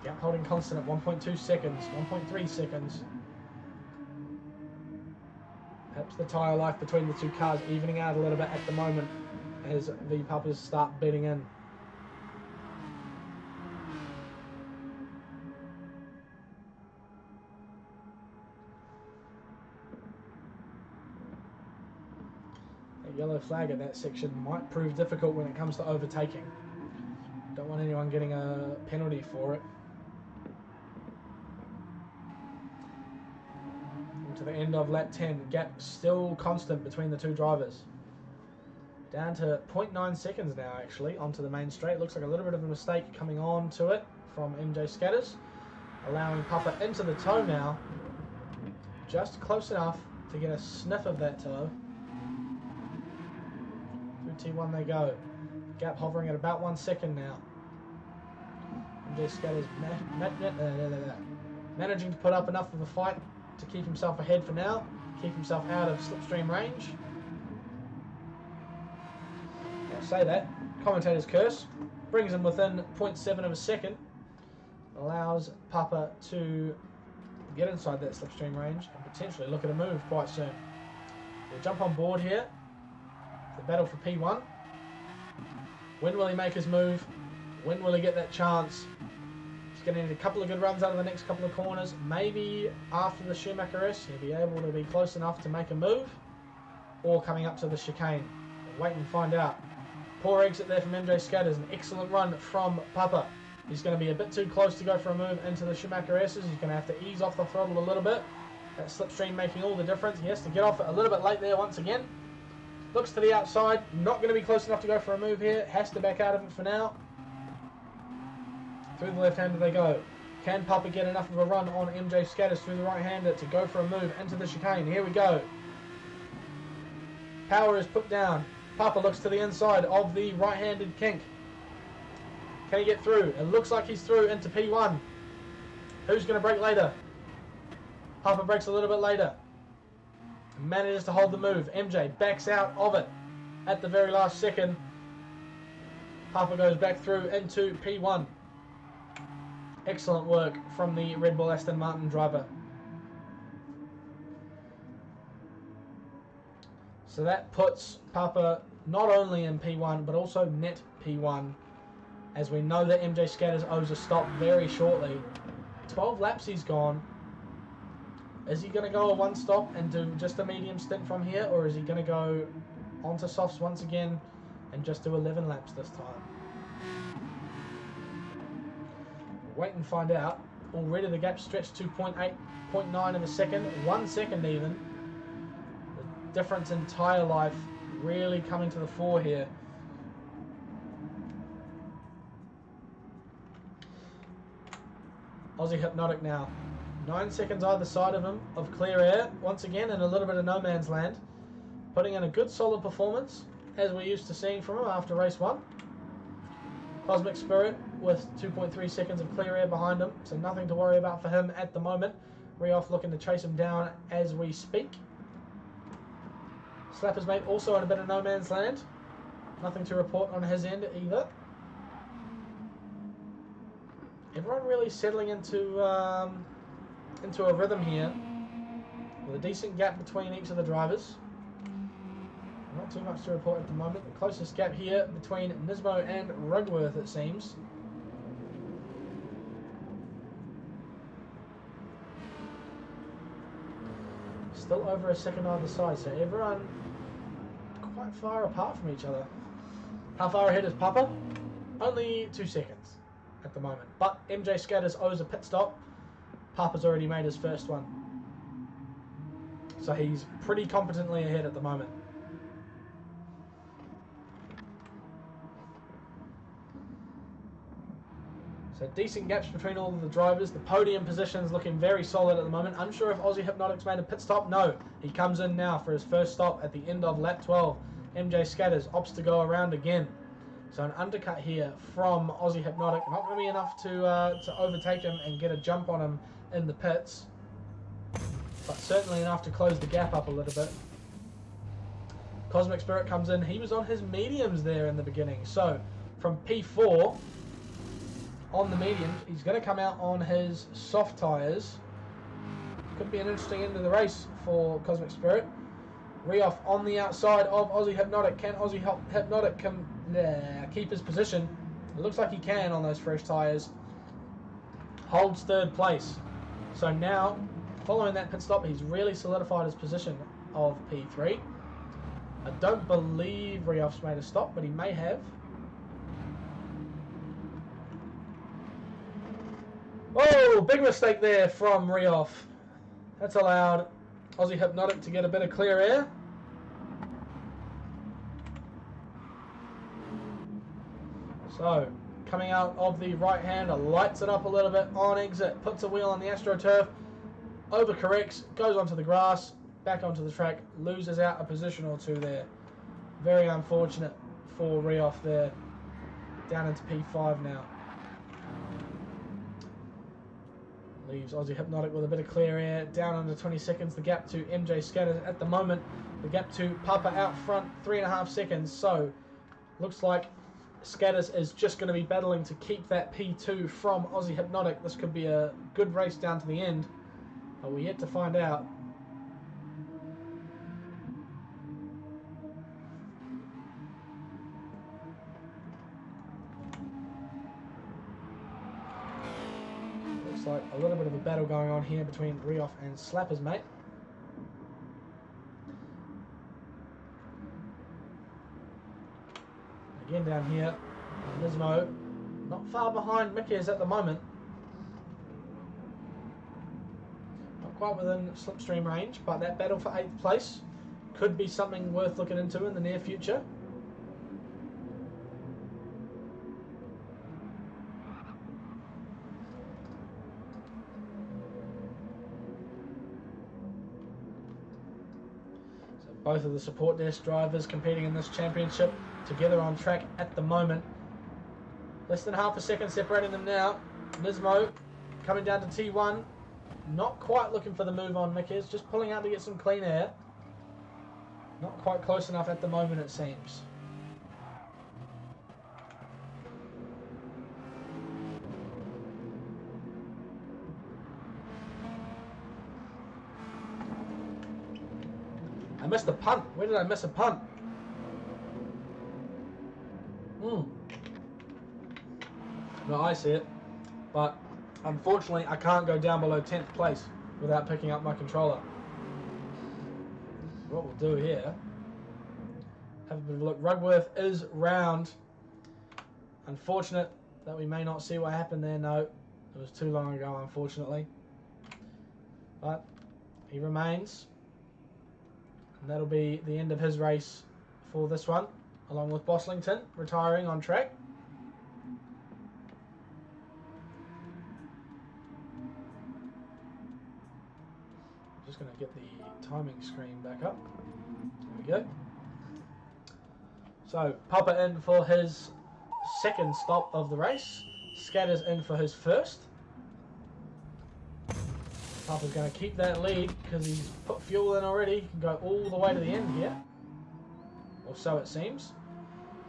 Gap holding constant at 1.2 seconds, 1.3 seconds. Perhaps the tyre life between the two cars evening out a little bit at the moment as V Papas start bedding in. A yellow flag at that section might prove difficult when it comes to overtaking. Don't want anyone getting a penalty for it. To the end of lap 10, gap still constant between the two drivers. Down to 0.9 seconds now actually onto the main straight. Looks like a little bit of a mistake coming on to it from MJ Scatters, allowing Papa into the toe now. Just close enough to get a sniff of that toe. Through T1 they go. Gap hovering at about 1 second now. MJ Scatters managing to put up enough of a fight to keep himself ahead for now, keep himself out of slipstream range. I'll say that. Commentator's curse. Brings him within 0.7 of a second. Allows Papa to get inside that slipstream range and potentially look at a move quite soon. We'll jump on board here. The battle for P1. When will he make his move? When will he get that chance? Going to need a couple of good runs out of the next couple of corners. Maybe after the Schumacher S, he'll be able to be close enough to make a move, or coming up to the chicane. We'll wait and find out. Poor exit there from MJ Scatters. An excellent run from Papa. He's going to be a bit too close to go for a move into the Schumacher S's. He's going to have to ease off the throttle a little bit. That slipstream making all the difference. He has to get off it a little bit late there once again. Looks to the outside. Not going to be close enough to go for a move here. Has to back out of it for now. Through the left-hander they go. Can Papa get enough of a run on MJ Scatters through the right-hander to go for a move into the chicane? Here we go. Power is put down. Papa looks to the inside of the right-handed kink. Can he get through? It looks like he's through into P1. Who's going to brake later? Papa brakes a little bit later. Manages to hold the move. MJ backs out of it at the very last second. Papa goes back through into P1. Excellent work from the Red Bull Aston Martin driver. So that puts Papa not only in P1 but also net P1, as we know that MJ Scatters owes a stop very shortly. 12 laps he's gone. Is he going to go a one stop and do just a medium stint from here, or is he going to go onto softs once again and just do 11 laps this time? Wait and find out. Already the gap stretched to 0.9 of a second, 1 second even. The difference in tyre life really coming to the fore here. Aussie Hypnotic now. 9 seconds either side of him of clear air, once again in a little bit of no man's land. Putting in a good solid performance, as we're used to seeing from him after race 1. Cosmic Spirit with 2.3 seconds of clear air behind him, so nothing to worry about for him at the moment. Rioff looking to chase him down as we speak. Slapper's mate also in a bit of no man's land. Nothing to report on his end either. Everyone really settling into a rhythm here, with a decent gap between each of the drivers. Not too much to report at the moment. The closest gap here between Nismo and Rugworth, it seems. Still over a second either side, so everyone quite far apart from each other. How far ahead is Papa? Only 2 seconds at the moment. But MJ Scatters owes a pit stop. Papa's already made his first one. So he's pretty competently ahead at the moment. So decent gaps between all of the drivers. The podium position is looking very solid at the moment. Unsure if Aussie Hypnotic's made a pit stop. No, he comes in now for his first stop at the end of lap 12. MJ Scatters opts to go around again. So an undercut here from Aussie Hypnotic. Not going to be enough to overtake him and get a jump on him in the pits. But certainly enough to close the gap up a little bit. Cosmic Spirit comes in. He was on his mediums there in the beginning. So from P4 on the mediums, he's going to come out on his soft tyres. Could be an interesting end of the race for Cosmic Spirit. Rioff on the outside of Aussie Hypnotic. Can Aussie Hypnotic keep his position? It looks like he can on those fresh tyres. Holds third place. So now, following that pit stop, he's really solidified his position of P3. I don't believe Rioff's made a stop, but he may have. Oh, big mistake there from Rioff. That's allowed Aussie Hypnotic to get a bit of clear air. So, coming out of the right hander, lights it up a little bit on exit, puts a wheel on the AstroTurf, overcorrects, goes onto the grass, back onto the track, loses out a position or two there. Very unfortunate for Rioff there. Down into P5 now. Leaves Aussie Hypnotic with a bit of clear air, down under 20 seconds. The gap to MJ Scatters at the moment. The gap to Papa out front, 3.5 seconds. So, looks like Scatters is just going to be battling to keep that P2 from Aussie Hypnotic. This could be a good race down to the end, but we're yet to find out. Like a little bit of a battle going on here between Rioff and Slapper's mate. Again down here, Nismo not far behind Mickey's at the moment. Not quite within slipstream range, but that battle for 8th place could be something worth looking into in the near future. Both of the support desk drivers competing in this championship together on track at the moment. Less than half a second separating them now. Nismo coming down to T1. Not quite looking for the move on Mickers, just pulling out to get some clean air. Not quite close enough at the moment, it seems. I missed a punt. Where did I miss a punt? No, I see it. But unfortunately, I can't go down below 10th place without picking up my controller. What we'll do here, have a bit of a look. Rugworth is round. Unfortunate that we may not see what happened there. No, it was too long ago, unfortunately. But he remains. And that'll be the end of his race for this one, along with Boslington retiring on track. Just going to get the timing screen back up. There we go. So Papa in for his second stop of the race. Scatters in for his first. Papa's going to keep that lead because he's put fuel in already. He can go all the way to the end here. Or so it seems.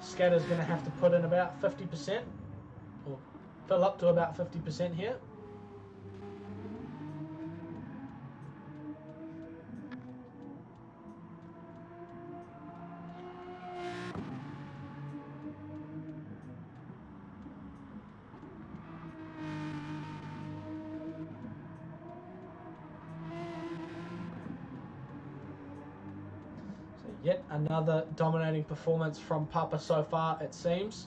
Scatter's going to have to put in about 50%. Or fill up to about 50% here. Yet another dominating performance from Papa so far, it seems.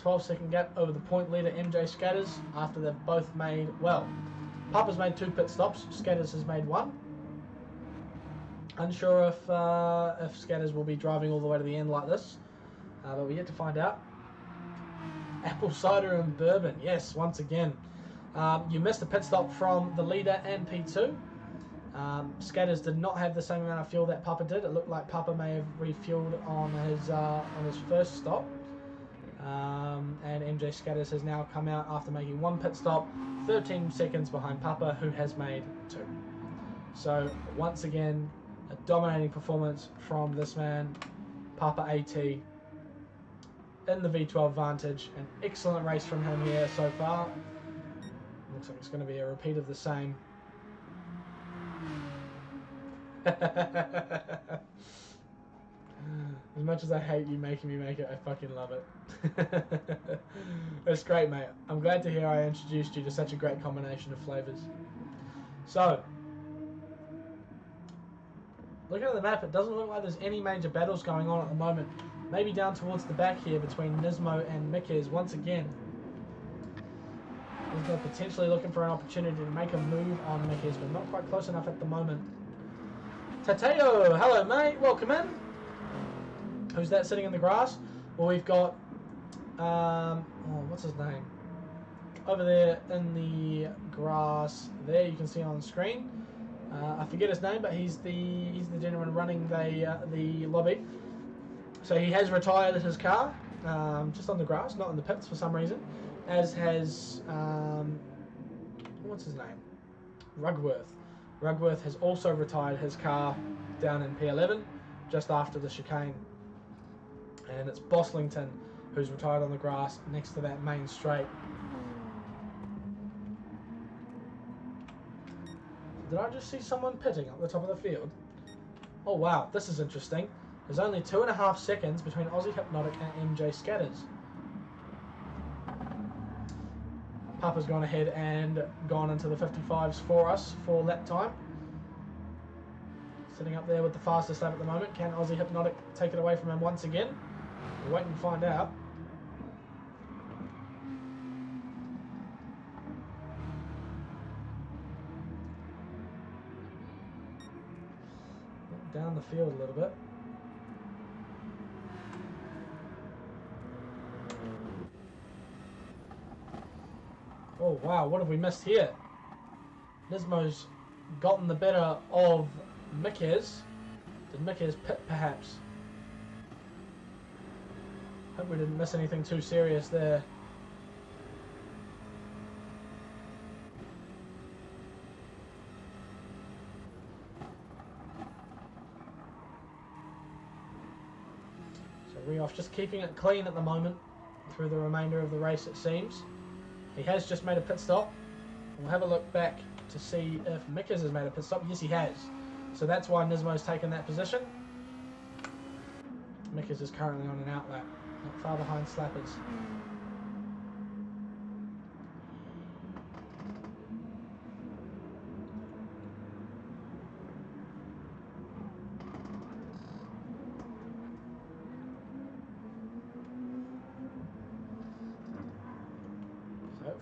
12-second gap over the point leader MJ Scatters after they've both made, well, Papa's made 2 pit stops, Scatters has made 1. Unsure if Scatters will be driving all the way to the end like this, but we're yet to find out. Apple cider and bourbon, yes, once again. You missed a pit stop from the leader and P2. Scatters did not have the same amount of fuel that Papa did. It looked like Papa may have refueled on his first stop. And MJ Scatters has now come out after making 1 pit stop, 13 seconds behind Papa, who has made 2. So once again, a dominating performance from this man, Papa AT, in the V12 Vantage. An excellent race from him here so far. Looks like it's going to be a repeat of the same. As much as I hate you making me make it, I fucking love it. It's great, mate. I'm glad to hear I introduced you to such a great combination of flavours. So, looking at the map, it doesn't look like there's any major battles going on at the moment. Maybe down towards the back here between Nismo and Mickers once again. Nismo potentially looking for an opportunity to make a move on Mickers, but not quite close enough at the moment. Tateo, hello mate, welcome in. Who's that sitting in the grass? Well, we've got, what's his name? Over there in the grass there, you can see on the screen. I forget his name, but he's the gentleman running the lobby. So he has retired his car, just on the grass, not in the pits for some reason. As has, what's his name? Rugworth. Rugworth has also retired his car down in P11 just after the chicane. And it's Boslington who's retired on the grass next to that main straight. Did I just see someone pitting up the top of the field? Oh wow, this is interesting. There's only 2.5 seconds between Aussie Hypnotic and MJ Scatters. Papa's gone ahead and gone into the 55s for us for lap time. Sitting up there with the fastest lap at the moment. Can Aussie Hypnotic take it away from him once again? We'll wait and find out. Down the field a little bit. Oh wow, what have we missed here? Nismo's gotten the better of Mickers. Did Mickers pit perhaps? Hope we didn't miss anything too serious there. off, just keeping it clean at the moment through the remainder of the race, it seems. He has just made a pit stop. We'll have a look back to see if Mickers has made a pit stop. Yes, he has. So that's why Nismo's taken that position. Mickers is currently on an out lap, not far behind Slappers.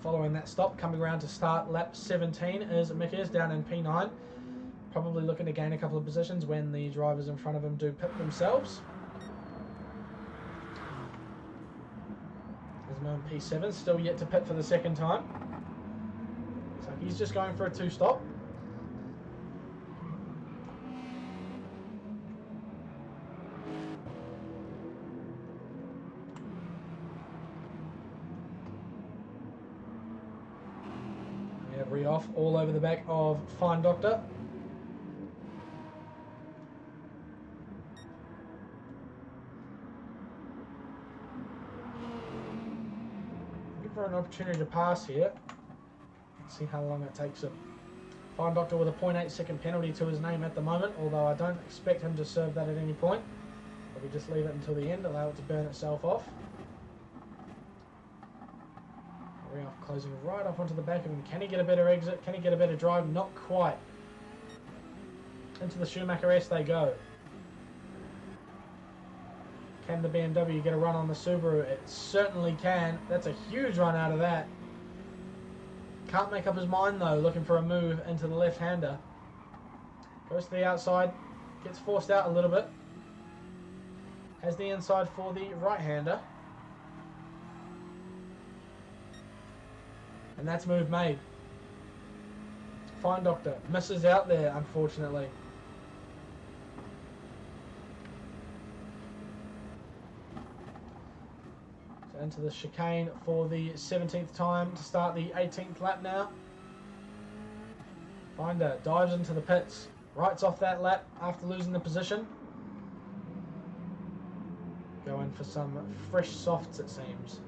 Following that stop, coming around to start lap 17 is Mickers down in P9. Probably looking to gain a couple of positions when the drivers in front of him do pit themselves. Nismo in P7, still yet to pit for the second time. So he's just going for a two-stop. Off all over the back of Fine Doctor. Give her an opportunity to pass here. Let's see how long it takes him. Fine Doctor with a 0.8 second penalty to his name at the moment, although I don't expect him to serve that at any point. Probably just leave it until the end, allow it to burn itself off. Off, closing right off onto the back of him. Can he get a better exit? Can he get a better drive? Not quite. Into the Schumacher S they go. Can the BMW get a run on the Subaru? It certainly can. That's a huge run out of that. Can't make up his mind though, looking for a move into the left-hander. Goes to the outside, gets forced out a little bit. Has the inside for the right-hander. And that's move made. Fine Doctor misses out there, unfortunately. So into the chicane for the 17th time to start the 18th lap now. Finder dives into the pits, rights off that lap after losing the position. Going for some fresh softs, it seems.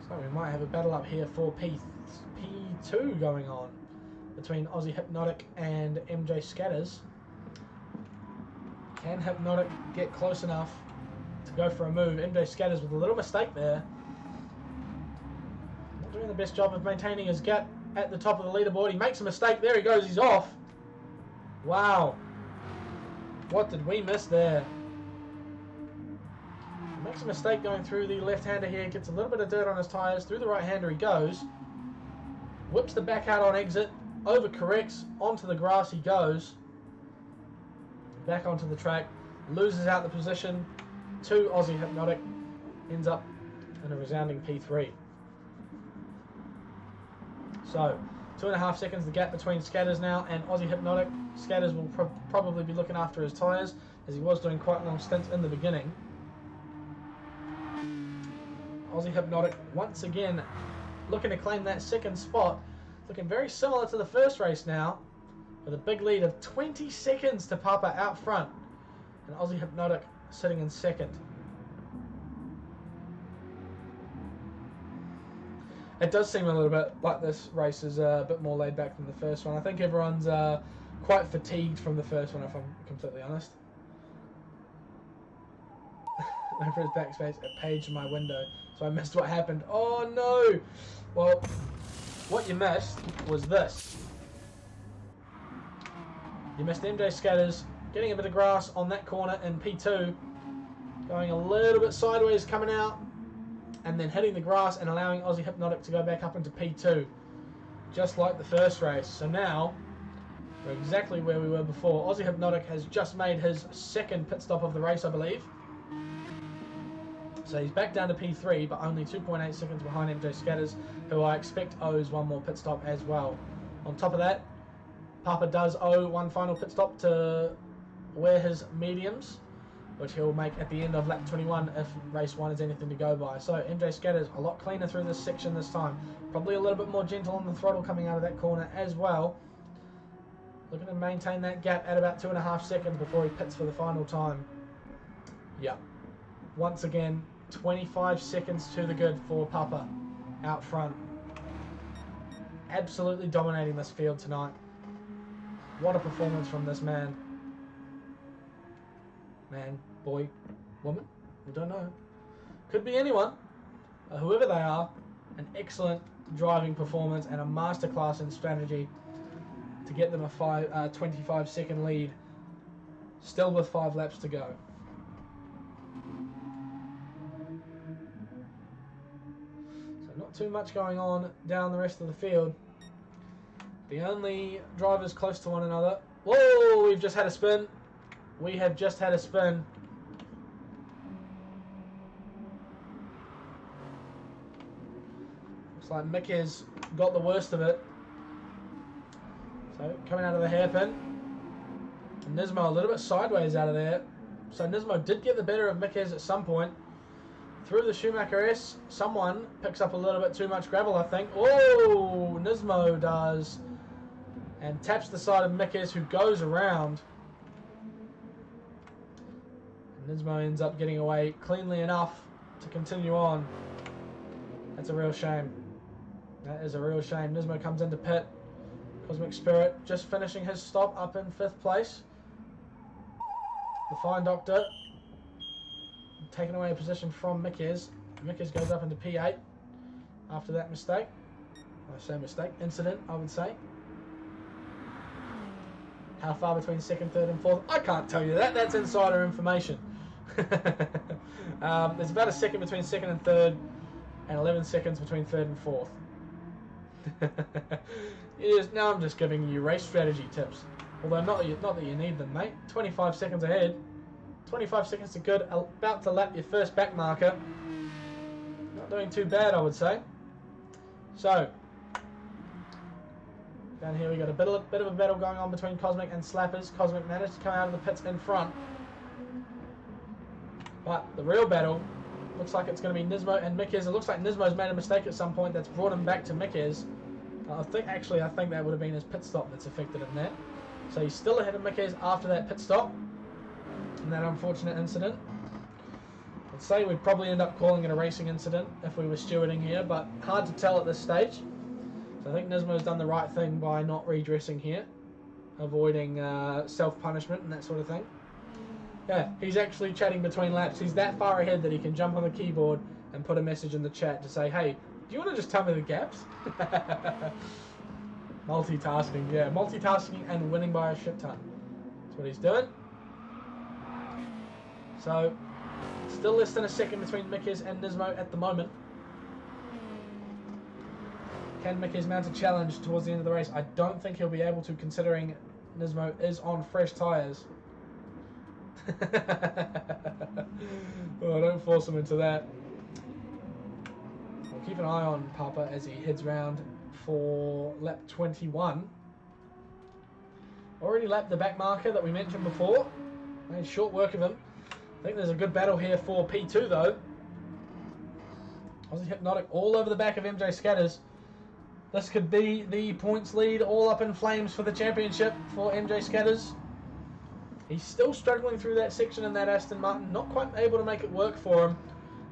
So we might have a battle up here for P2 going on between Aussie Hypnotic and MJ Scatters. Can Hypnotic get close enough to go for a move? MJ Scatters with a little mistake there. Not doing the best job of maintaining his gap at the top of the leaderboard. He makes a mistake. There he goes. He's off. Wow. What did we miss there? Makes a mistake going through the left-hander here, gets a little bit of dirt on his tyres, through the right-hander he goes, whips the back out on exit, overcorrects, onto the grass he goes, back onto the track, loses out the position to Aussie Hypnotic, ends up in a resounding P3. So, 2.5 seconds the gap between Scatters now and Aussie Hypnotic. Scatters will probably be looking after his tyres, as he was doing quite long stints in the beginning. Aussie Hypnotic once again looking to claim that second spot. Looking very similar to the first race now, with a big lead of 20 seconds to Papa out front, and Aussie Hypnotic sitting in second. It does seem a little bit like this race is a bit more laid back than the first one. I think everyone's quite fatigued from the first one, if I'm completely honest. Over his backspace, it paged my window, so I missed what happened. Oh no! Well, what you missed was this. You missed MJ Scatters getting a bit of grass on that corner in P2, going a little bit sideways coming out, and then hitting the grass and allowing Aussie Hypnotic to go back up into P2, just like the first race. So now, we're exactly where we were before. Aussie Hypnotic has just made his second pit stop of the race, I believe. So he's back down to P3, but only 2.8 seconds behind MJ Scatters, who I expect owes one more pit stop as well. On top of that, Papa does owe one final pit stop to wear his mediums, which he'll make at the end of lap 21 if race 1 is anything to go by. So MJ Scatters a lot cleaner through this section this time. Probably a little bit more gentle on the throttle coming out of that corner as well. Looking to maintain that gap at about 2.5 seconds before he pits for the final time. Yeah. Once again, 25 seconds to the good for Papa out front. Absolutely dominating this field tonight. What a performance from this man. Man, boy, woman, we don't know. Could be anyone. Whoever they are, an excellent driving performance and a masterclass in strategy to get them a 25-second lead, still with 5 laps to go. So not too much going on down the rest of the field. The only drivers close to one another. Whoa, we've just had a spin. We have just had a spin. Looks like Mick has got the worst of it. So, coming out of the hairpin. And Nismo a little bit sideways out of there. So, Nismo did get the better of Mick at some point. Through the Schumacher S, someone picks up a little bit too much gravel, I think. Oh, Nismo does. And taps the side of Mick, who goes around. And Nismo ends up getting away cleanly enough to continue on. That's a real shame. That is a real shame. Nismo comes into pit. Cosmic Spirit just finishing his stop up in 5th place. The Fine Doctor taking away a position from Mickes. Mickes goes up into P8 after that mistake. I say mistake, incident, I would say. How far between 2nd, 3rd and 4th? I can't tell you that. That's insider information. There's about a second between 2nd and 3rd and 11 seconds between 3rd and 4th. Now I'm just giving you race strategy tips. Although not that you need them, mate. 25 seconds ahead. 25 seconds to good. About to lap your first back marker. Not doing too bad, I would say. So, down here we got a bit of a battle going on between Cosmic and Slappers. Cosmic managed to come out of the pits in front. But the real battle looks like it's going to be Nismo and Mickes. It looks like Nismo's made a mistake at some point that's brought him back to Mickes. I think that would have been his pit stop that's affected him there. So he's still ahead of Mickes after that pit stop and that unfortunate incident. I'd say we'd probably end up calling it a racing incident if we were stewarding here, but hard to tell at this stage. So I think Nismo's done the right thing by not redressing here, avoiding self-punishment and that sort of thing. Yeah, he's actually chatting between laps. He's that far ahead that he can jump on the keyboard and put a message in the chat to say, hey, do you want to just tell me the gaps? Multitasking, yeah. Multitasking and winning by a shit ton. That's what he's doing. So, still less than a second between Mickes and Nismo at the moment. Can Mickes mount a challenge towards the end of the race? I don't think he'll be able to, considering Nismo is on fresh tyres. Oh, don't force him into that. We'll keep an eye on Papa as he heads round for lap 21. Already lapped the back marker that we mentioned before. Made short work of him. I think there's a good battle here for P2 though. Aussie Hypnotic all over the back of MJ Scatters. This could be the points lead all up in flames for the championship for MJ Scatters. He's still struggling through that section in that Aston Martin, not quite able to make it work for him.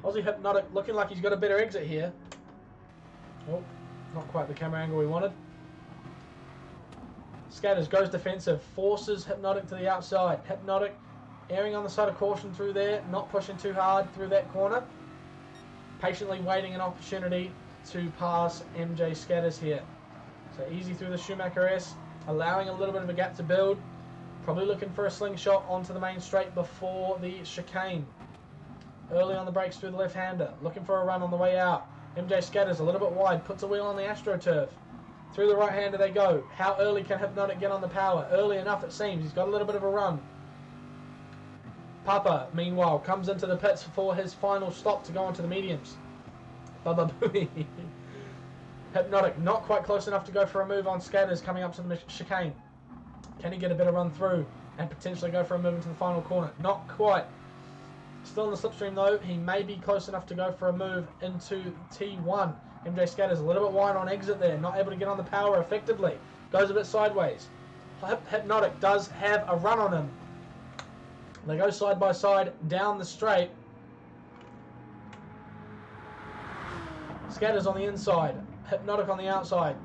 Aussie Hypnotic looking like he's got a better exit here. Oh, not quite the camera angle we wanted. Scatters goes defensive, forces Hypnotic to the outside. Hypnotic erring on the side of caution through there, not pushing too hard through that corner. Patiently waiting an opportunity to pass MJ Scatters here. So easy through the Schumacher S, allowing a little bit of a gap to build. Probably looking for a slingshot onto the main straight before the chicane. Early on the brakes through the left-hander. Looking for a run on the way out. MJ Scatters a little bit wide. Puts a wheel on the AstroTurf. Through the right-hander they go. How early can Hypnotic get on the power? Early enough it seems. He's got a little bit of a run. Papa, meanwhile, comes into the pits for his final stop to go onto the mediums. Baba Booey. Hypnotic not quite close enough to go for a move on Scatters coming up to the chicane. Can he get a better run through and potentially go for a move into the final corner? Not quite. Still in the slipstream though. He may be close enough to go for a move into T1. MJ Scatters a little bit wide on exit there. Not able to get on the power effectively. Goes a bit sideways. Hypnotic does have a run on him. They go side by side down the straight. Scatters on the inside. Hypnotic on the outside.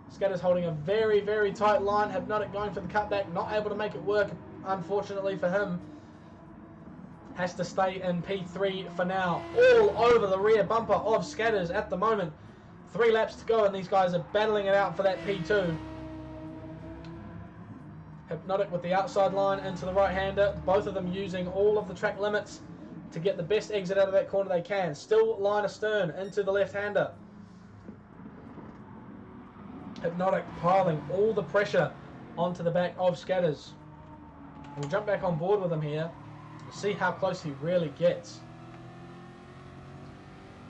Scatters holding a very, very tight line. Hypnotic going for the cutback. Not able to make it work, unfortunately for him. Has to stay in P3 for now. All over the rear bumper of Scatters at the moment. 3 laps to go and these guys are battling it out for that P2. Hypnotic with the outside line into the right-hander. Both of them using all of the track limits to get the best exit out of that corner they can. Still line astern into the left-hander. Hypnotic piling all the pressure onto the back of Scatters. We'll jump back on board with him here. See how close he really gets.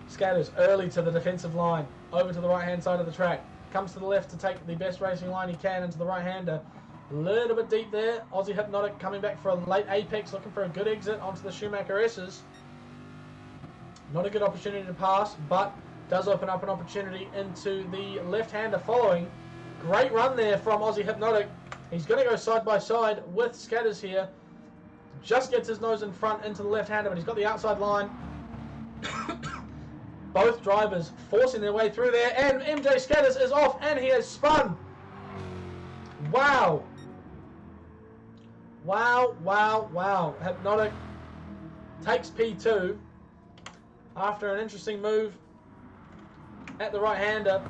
Scatters early to the defensive line. Over to the right-hand side of the track. Comes to the left to take the best racing line he can into the right-hander. A little bit deep there. Aussie Hypnotic coming back for a late apex, looking for a good exit onto the Schumacher S's. Not a good opportunity to pass, but does open up an opportunity into the left-hander following. Great run there from Aussie Hypnotic. He's going to go side by side with Scatters here. Just gets his nose in front into the left-hander, but he's got the outside line. Both drivers forcing their way through there, and MJ Scatters is off, and he has spun. Wow. Wow, wow, wow. Hypnotic takes P2 after an interesting move at the right-hander.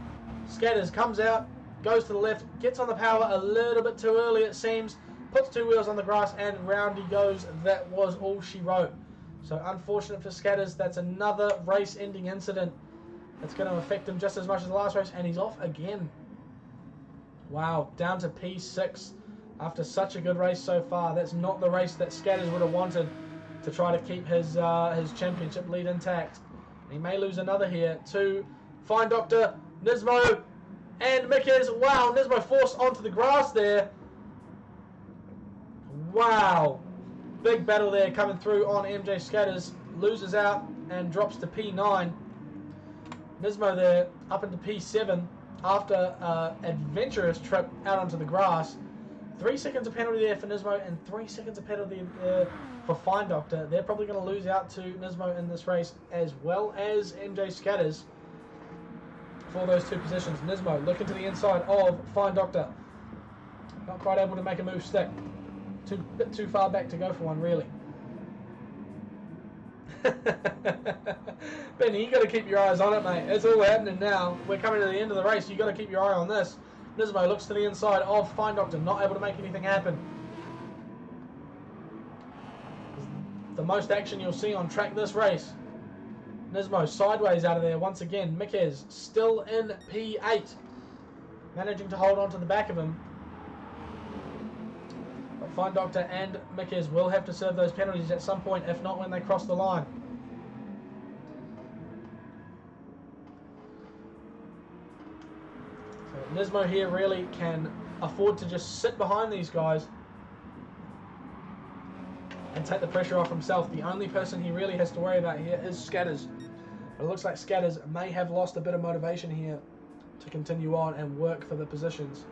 Scatters comes out, goes to the left, gets on the power a little bit too early it seems, puts 2 wheels on the grass, and round he goes. That was all she wrote. So unfortunate for Scatters. That's another race-ending incident that's going to affect him just as much as the last race, and he's off again. Wow, down to P6 after such a good race so far. That's not the race that Scatters would have wanted to try to keep his championship lead intact. He may lose another here to Fine Doctor, Nismo, and Mickers. Wow, Nismo forced onto the grass there. Wow. Big battle there coming through on MJ Scatters. Loses out and drops to P9. Nismo there up into P7 after an adventurous trip out onto the grass. 3 seconds of penalty there for Nismo and 3 seconds of penalty for Fine Doctor. They're probably going to lose out to Nismo in this race as well as MJ Scatters for those 2 positions. Nismo looking to the inside of Fine Doctor. Not quite able to make a move stick. Bit too far back to go for one, really. Benny, you got to keep your eyes on it, mate. It's all happening now. We're coming to the end of the race. You got to keep your eye on this. Nismo looks to the inside of Fine Doctor, not able to make anything happen. The most action you'll see on track this race. Nismo sideways out of there once again. Mickers still in P8, managing to hold on to the back of him. But Fine Doctor and Mickers will have to serve those penalties at some point, if not when they cross the line. So Nismo here really can afford to just sit behind these guys and take the pressure off himself. The only person he really has to worry about here is Scatters. But it looks like Scatters may have lost a bit of motivation here to continue on and work for the positions.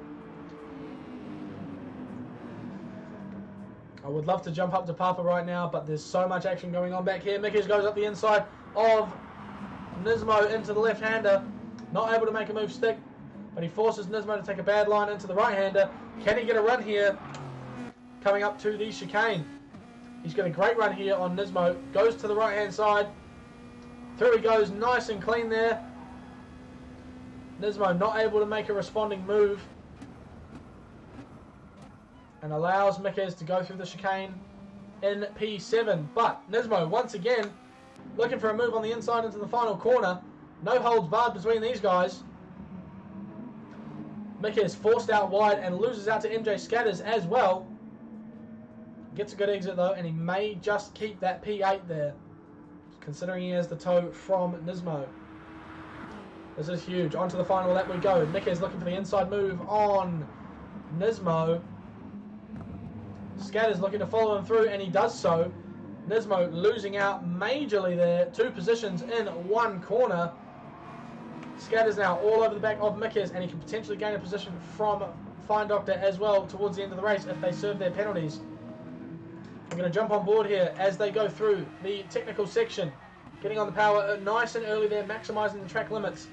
I would love to jump up to Papa right now, but there's so much action going on back here. Mickers goes up the inside of Nismo into the left-hander. Not able to make a move stick, but he forces Nismo to take a bad line into the right-hander. Can he get a run here? Coming up to the chicane. He's got a great run here on Nismo. Goes to the right-hand side. Through he goes, nice and clean there. Nismo not able to make a responding move, and allows Mickers to go through the chicane in P7. But Nismo, once again, looking for a move on the inside into the final corner. No holds barred between these guys. Mickers forced out wide and loses out to MJ Scatters as well. Gets a good exit though, and he may just keep that P8 there, considering he has the tow from Nismo. This is huge. On to the final lap we go. Mickers looking for the inside move on Nismo. Scatters looking to follow him through, and he does so. Nismo losing out majorly there. 2 positions in 1 corner. Scatters now all over the back of Mickers, and he can potentially gain a position from Fine Doctor as well towards the end of the race if they serve their penalties. I'm going to jump on board here as they go through the technical section. Getting on the power nice and early there, maximising the track limits.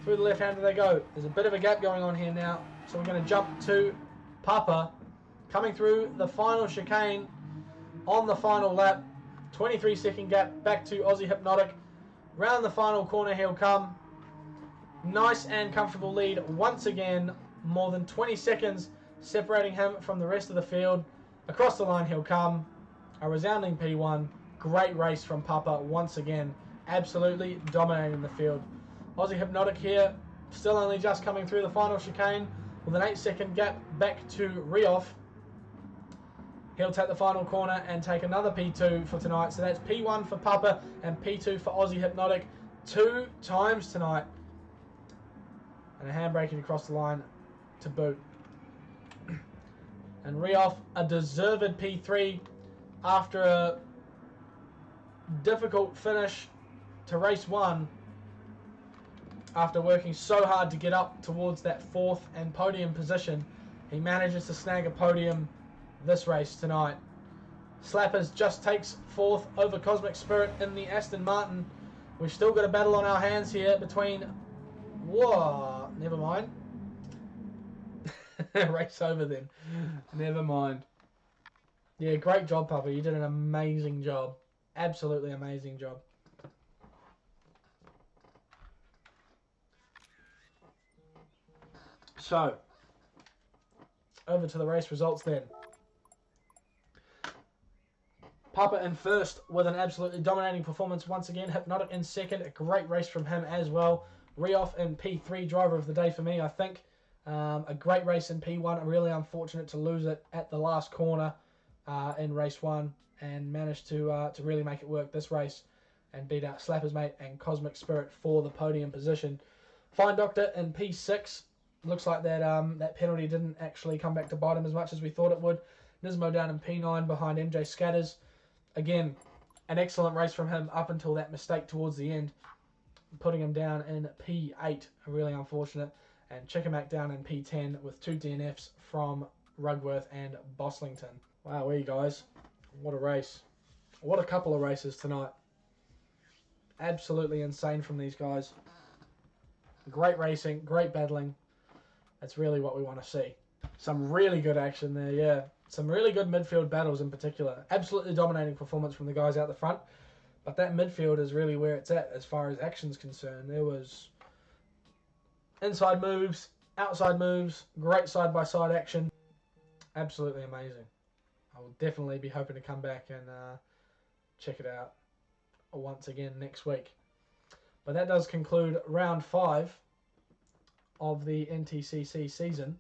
Through the left-hander they go. There's a bit of a gap going on here now, so we're going to jump to Papa. Coming through the final chicane on the final lap. 23-second gap back to Aussie Hypnotic. Round the final corner he'll come. Nice and comfortable lead once again. More than 20 seconds separating him from the rest of the field. Across the line he'll come. A resounding P1. Great race from Papa once again. Absolutely dominating the field. Aussie Hypnotic here, still only just coming through the final chicane with an 8-second gap back to Rioff. He'll take the final corner and take another P2 for tonight. So that's P1 for Papa and P2 for Aussie Hypnotic 2 times tonight. And a handbraking across the line to boot. And Rioff, a deserved P3 after a difficult finish to race 1. After working so hard to get up towards that 4th and podium position, he manages to snag a podium this race tonight. Slappers just takes 4th over Cosmic Spirit in the Aston Martin. We've still got a battle on our hands here between... Whoa, never mind. Race over them. Never mind. Yeah, great job, Papa. You did an amazing job. Absolutely amazing job. So, over to the race results then. Papa in first with an absolutely dominating performance once again. Hypnotic in second. A great race from him as well. Rioff in P3, driver of the day for me, I think. A great race in P1. I'm really unfortunate to lose it at the last corner in race 1 and managed to really make it work this race and beat out Slappers Mate and Cosmic Spirit for the podium position. Fine Doctor in P6. Looks like that that penalty didn't actually come back to bite him as much as we thought it would. Nismo down in P9 behind MJ Scatters. Again, an excellent race from him up until that mistake towards the end, putting him down in P8. Really unfortunate. And Chickamak down in P10 with 2 DNFs from Rugworth and Boslington. Wow, guys. What a race. What a couple of races tonight. Absolutely insane from these guys. Great racing, great battling. That's really what we want to see. Some really good action there, yeah. Some really good midfield battles in particular. Absolutely dominating performance from the guys out the front. But that midfield is really where it's at as far as action's concerned. There was inside moves, outside moves, great side-by-side action. Absolutely amazing. I will definitely be hoping to come back and check it out once again next week. But that does conclude round 5 of the NTCC season.